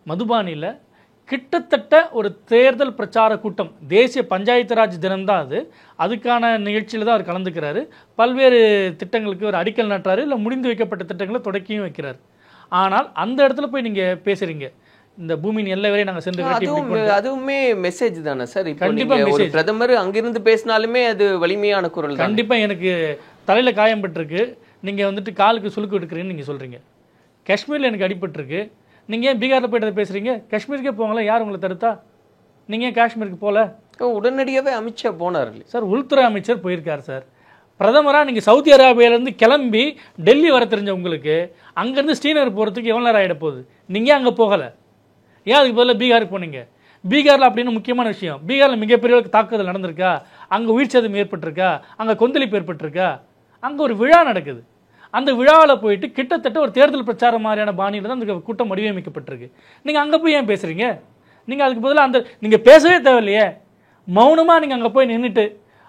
மதுபானியில் கிட்டத்தட்ட ஒரு தேர்தல் பிரச்சார கூட்டம், தேசிய பஞ்சாயத்து ராஜ் தினம்தான் அது, அதுக்கான நிகழ்ச்சியில் தான் அவர் கலந்துக்கிறாரு. பல்வேறு திட்டங்களுக்கு ஒரு அடிக்கல் நட்டுறாரு, இல்லை முடிந்து வைக்கப்பட்ட திட்டங்களை தொடக்கியும் வைக்கிறார். ஆனால் அந்த இடத்துல போய் நீங்கள் பேசுகிறீங்க, இந்த பூமியின் எல்லை வரை நாங்கள் சென்று, அதுவுமே மெசேஜ் தானே சார்? கண்டிப்பாக ஒரு பிரதமர் அங்கிருந்து பேசினாலுமே அது வலிமையான குரல். கண்டிப்பாக எனக்கு தலையில் காயம் பட்டிருக்கு, நீங்கள் வந்துட்டு காலுக்கு சுழுக்கு எடுக்கிறீங்கன்னு நீங்கள் சொல்கிறீங்க. காஷ்மீரில் எனக்கு அடிபட்டிருக்கு, நீங்கள் ஏன் பீகாரில் போய்ட்டு பேசுகிறீங்க? காஷ்மீருக்கே போங்களா, யார் உங்களை தடுத்தா? நீங்கள் ஏன் காஷ்மீருக்கு போகல? உடனடியாகவே அமித்ஷா போனார் சார், உள்துறை அமைச்சர் போயிருக்கார் சார். பிரதமராக நீங்கள் சவுதி அரேபியாவிலேருந்து கிளம்பி டெல்லி வர தெரிஞ்ச உங்களுக்கு அங்கேருந்து ஸ்ரீநகர் போகிறதுக்கு எவ்வளோ நேரம் ஆகிட போகுது? நீங்கள் அங்கே போகலை, ஏன் அதுக்கு பதிலாக பீகாருக்கு போனீங்க? பீகாரில் அப்படின்னு முக்கியமான விஷயம், பீகாரில் மிகப்பெரிய தாக்குதல் நடந்திருக்கா? அங்கே உயிர் சேதம் ஏற்பட்டிருக்கா? அங்கே கொந்தளிப்பு ஏற்பட்டிருக்கா? அங்கே ஒரு விழா நடக்குது, அந்த விழாவில் போயிட்டு கிட்டத்தட்ட ஒரு தேர்தல் பிரச்சாரம் மாதிரியான பாணியில் தான் அந்த கூட்டம் வடிவமைக்கப்பட்டிருக்கு. நீங்கள் அங்கே போய் ஏன் பேசுகிறீங்க? நீங்கள் அதுக்கு பதிலாக நீங்கள் பேசவே தேவையில்லையே, மௌனமாக நீங்கள் அங்கே போய் நின்றுட்டு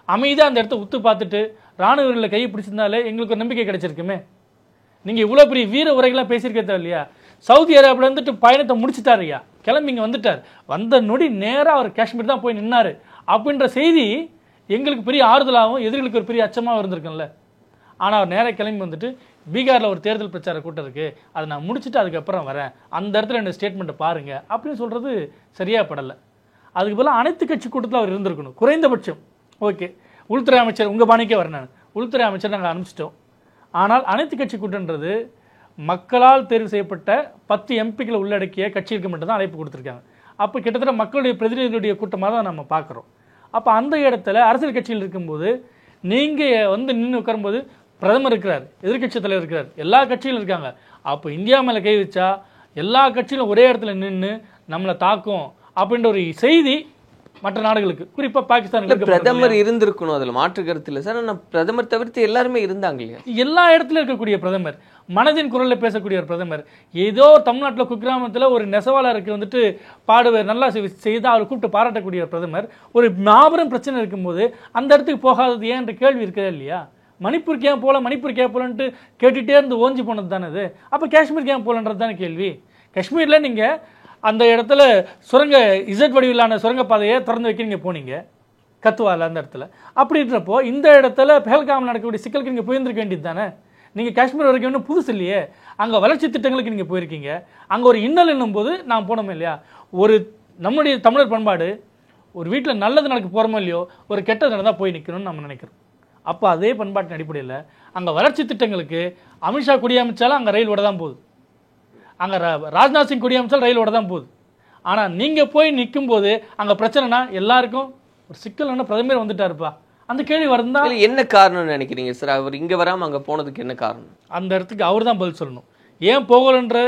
அமைதியாக அந்த இடத்த உத்து பார்த்துட்டு ராணுவ வீரர்களை கையை பிடிச்சிருந்தாலே எங்களுக்கு ஒரு நம்பிக்கை கிடைச்சிருக்குமே. நீங்க இவ்வளவு பெரிய வீர உரைகள்லாம் பேசியிருக்க இல்லையா? சவுதி அரேபியால இருந்துட்டு பயணத்தை முடிச்சுட்டாருயா, கிளம்பி இங்க வந்துட்டார். வந்த நொடி நேரா அவர் காஷ்மீர் தான் போய் நின்னாரு அப்படின்ற செய்தி எங்களுக்கு பெரிய ஆறுதலாகவும் எதிரிகளுக்கு ஒரு பெரிய அச்சமாக இருந்திருக்குல்ல. ஆனால் அவர் நேராக கிளம்பி வந்துட்டு பீகாரில் ஒரு தேர்தல் பிரச்சார கூட்டம் இருக்குது, அதை நான் முடிச்சுட்டு அதுக்கப்புறம் வரேன், அந்த இடத்துல என்ன ஸ்டேட்மெண்ட்டை பாருங்கள் அப்படின்னு சொல்கிறது சரியாக படலை. அதுக்கு பதிலாக அனைத்து கட்சி கூட்டத்தில் அவர் இருந்திருக்கணும் குறைந்தபட்சம். ஓகே, உள்துறை அமைச்சர் உங்கள் பாணிக்கே வரேன், நான் உள்துறை அமைச்சர் நாங்கள் அனுப்பிச்சிட்டோம். ஆனால் அனைத்து கட்சி கூட்டன்றது மக்களால் தேர்வு செய்யப்பட்ட 10 எம்பிக்களை உள்ளடக்கிய கட்சிகளுக்கு மட்டும்தான் அழைப்பு கொடுத்துருக்காங்க. அப்போ கிட்டத்தட்ட மக்களுடைய பிரதிநிதிகளுடைய கூட்டமாக தான் நம்ம பார்க்குறோம். அப்போ அந்த இடத்துல அரசியல் கட்சியில் இருக்கும்போது நீங்கள் வந்து நின்று உட்காரும்போது பிரதமர் இருக்கிறார், எதிர்கட்சி தலைவர் இருக்கிறார், எல்லா கட்சியிலும் இருக்காங்க. அப்போ இந்தியா மேலே கை வச்சா எல்லா கட்சியிலும் ஒரே இடத்துல நின்று நம்மளை தாக்கும் அப்படின்ற ஒரு செய்தி மற்ற நாடுகளுக்கு, குறிப்பாக பாகிஸ்தானுக்கு பிரதமர் இருந்திருக்கணும், அதில் மாற்று கருத்து இல்லை சார். ஆனால் பிரதமர் தவிர்த்து எல்லாருமே இருந்தாங்க இல்லையா? எல்லா இடத்துல இருக்கக்கூடிய பிரதமர், மனதின் குரலில் பேசக்கூடிய ஒரு பிரதமர், ஏதோ தமிழ்நாட்டில் குக்கிராமத்தில் ஒரு நெசவாளருக்கு வந்துட்டு பாடுவார், நல்லா செய்தால் அவர் கூப்பிட்டு பாராட்டக்கூடிய ஒரு பிரதமர், ஒரு மாபெரும் பிரச்சனை இருக்கும்போது அந்த இடத்துக்கு போகாதது ஏன் என்ற கேள்வி இருக்கிறதா இல்லையா? மணிப்பூருக்கு ஏன் போகல, மணிப்பூருக்கு ஏன் போகலன்ட்டு கேட்டுகிட்டே இருந்து ஓஞ்சி போனது தானே அது. அப்போ காஷ்மீருக்கு ஏன் போகலன்றது தானே கேள்வி. காஷ்மீரில் நீங்கள் அந்த இடத்துல சுரங்க இசட் வடிவிலான சுரங்கப்பாதையை திறந்து வைக்கிறீங்க, போனீங்க கத்துவால அந்த இடத்துல. அப்படின்றப்போ இந்த இடத்துல பெஹல்காம் நடக்கக்கூடிய சிக்கலுக்கு நீங்கள் போயிருந்திருக்க வேண்டியது தானே. நீங்கள் காஷ்மீர் வரைக்கும் இன்னும் புதுசு இல்லையே, அங்கே வளர்ச்சி திட்டங்களுக்கு நீங்கள் போயிருக்கீங்க. அங்கே ஒரு இன்னல் என்னும் போது நான் போனோமே இல்லையா. ஒரு நம்முடைய தமிழர் பண்பாடு, ஒரு வீட்டில் நல்லது நடக்க போகிறோமோ இல்லையோ, ஒரு கெட்டது நடந்தால் போய் நிற்கணும்னு நம்ம நினைக்கிறோம். அப்போ அதே பண்பாட்டின் அடிப்படையில் அங்கே வளர்ச்சி திட்டங்களுக்கு அமித்ஷா கொடியமைச்சாலும் அங்கே ரயில் ஓட தான் போகுது, அங்கே ராஜ்நாத் சிங் கொடியமைச்சாலும் ரயில் ஓட தான் போகுது. ஆனால் நீங்கள் போய் நிற்கும்போது அங்கே பிரச்சனைனா எல்லாருக்கும் ஒரு சிக்கல்னா பிரதமர் வந்துட்டாருப்பா, அந்த கேள்வி வருந்தா என்ன காரணம்னு நினைக்கிறீங்க சார்? அவர் இங்கே வராமல் அங்கே போனதுக்கு என்ன காரணம்? அந்த இடத்துக்கு அவர் தான் பதில் சொல்லணும். ஏன் போகலன்ற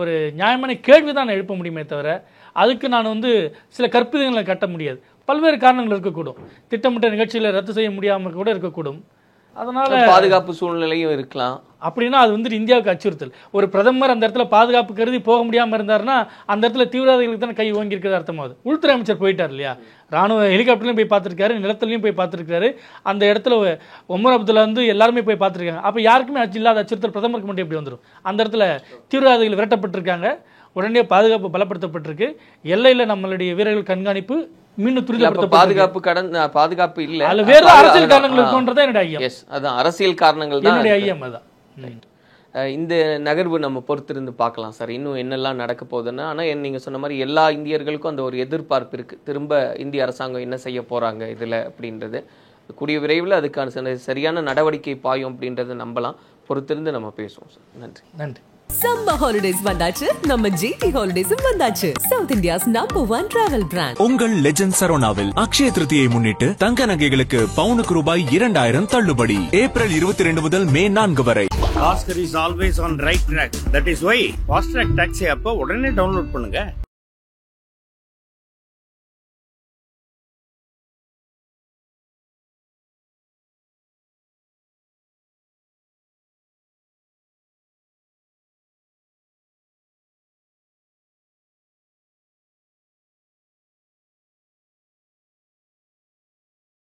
ஒரு நியாயமான கேள்வி தான் நான் எழுப்ப முடியுமே தவிர அதுக்கு நான் வந்து சில கற்பிதங்களை கட்ட முடியாது. பல்வேறு காரணங்கள் இருக்கக்கூடும், திட்டமிட்ட நிகழ்ச்சிகளை ரத்து செய்ய முடியாமல் கூட இருக்கக்கூடும், அதனால பாதுகாப்பு சூழ்நிலையும் இருக்கலாம். அப்படின்னா அது வந்துட்டு இந்தியாவுக்கு அச்சுறுத்தல். ஒரு பிரதமர் அந்த இடத்துல பாதுகாப்பு கருதி போக முடியாமல் இருந்தாருன்னா அந்த இடத்துல தீவிரவாதிகளுக்கு தானே கை ஓங்கி இருக்கிறது அர்த்தமாகுது. உள்துறை அமைச்சர் போயிட்டார் இல்லையா, ராணுவ ஹெலிகாப்டர்லையும் போய் பார்த்துருக்காரு, நிலத்திலையும் போய் பார்த்துருக்காரு, அந்த இடத்துல ஒமர் அப்துல்லா வந்து எல்லாருமே போய் பார்த்துருக்காங்க. அப்போ யாருக்குமே இல்லாத அச்சுறுத்தல் பிரதமருக்கு மட்டும் எப்படி வந்துடும்? அந்த இடத்துல தீவிரவாதிகள் விரட்டப்பட்டிருக்காங்க, உடனே பாதுகாப்பு பலப்படுத்தப்பட்டிருக்கு, எல்லையில் நம்மளுடைய வீரர்கள் கண்காணிப்பு மீண்டும் பாதுகாப்பு இல்ல, அதுல வேற அரசியல் காரணங்கள் இருக்கும்ன்றத என்னுடைய ஐயம். அதான் அரசியல் காரணங்கள் தான் என்னுடைய ஐயம். அதான் இந்த நகர்வு நம்ம பொறுத்திருந்து பார்க்கலாம் சார், இன்னும் என்னெல்லாம் நடக்க போகுதுன்னா. ஆனால் நீங்கள் சொன்ன மாதிரி எல்லா இந்தியர்களுக்கும் அந்த ஒரு எதிர்பார்ப்பு இருக்குது, திரும்ப இந்திய அரசாங்கம் என்ன செய்ய போகிறாங்க இதில் அப்படின்றது. கூடிய விரைவில் அதுக்கான சரியான நடவடிக்கை பாயும் அப்படின்றத நம்பலாம். பொறுத்திருந்து நம்ம பேசுவோம் சார். நன்றி. நன்றி. சம்மர் ஹாலிடேஸ் வந்தாச்சு, நம்ம ஜிடி ஹாலிடேஸும் வந்தாச்சு. South India's number 1 travel brand உங்கள் லெஜண்ட் சரோனாவில் அக்ஷய திருதியை முன்னிட்டு தங்க நகைகளுக்கு பவுனுக்கு ரூபாய் 2000 தள்ளுபடி. ஏப்ரல் 22 முதல் மே 4 வரை. Oscar is always on right track. That is why Fast Track Taxi app உடனே டவுன்லோட் பண்ணுங்க.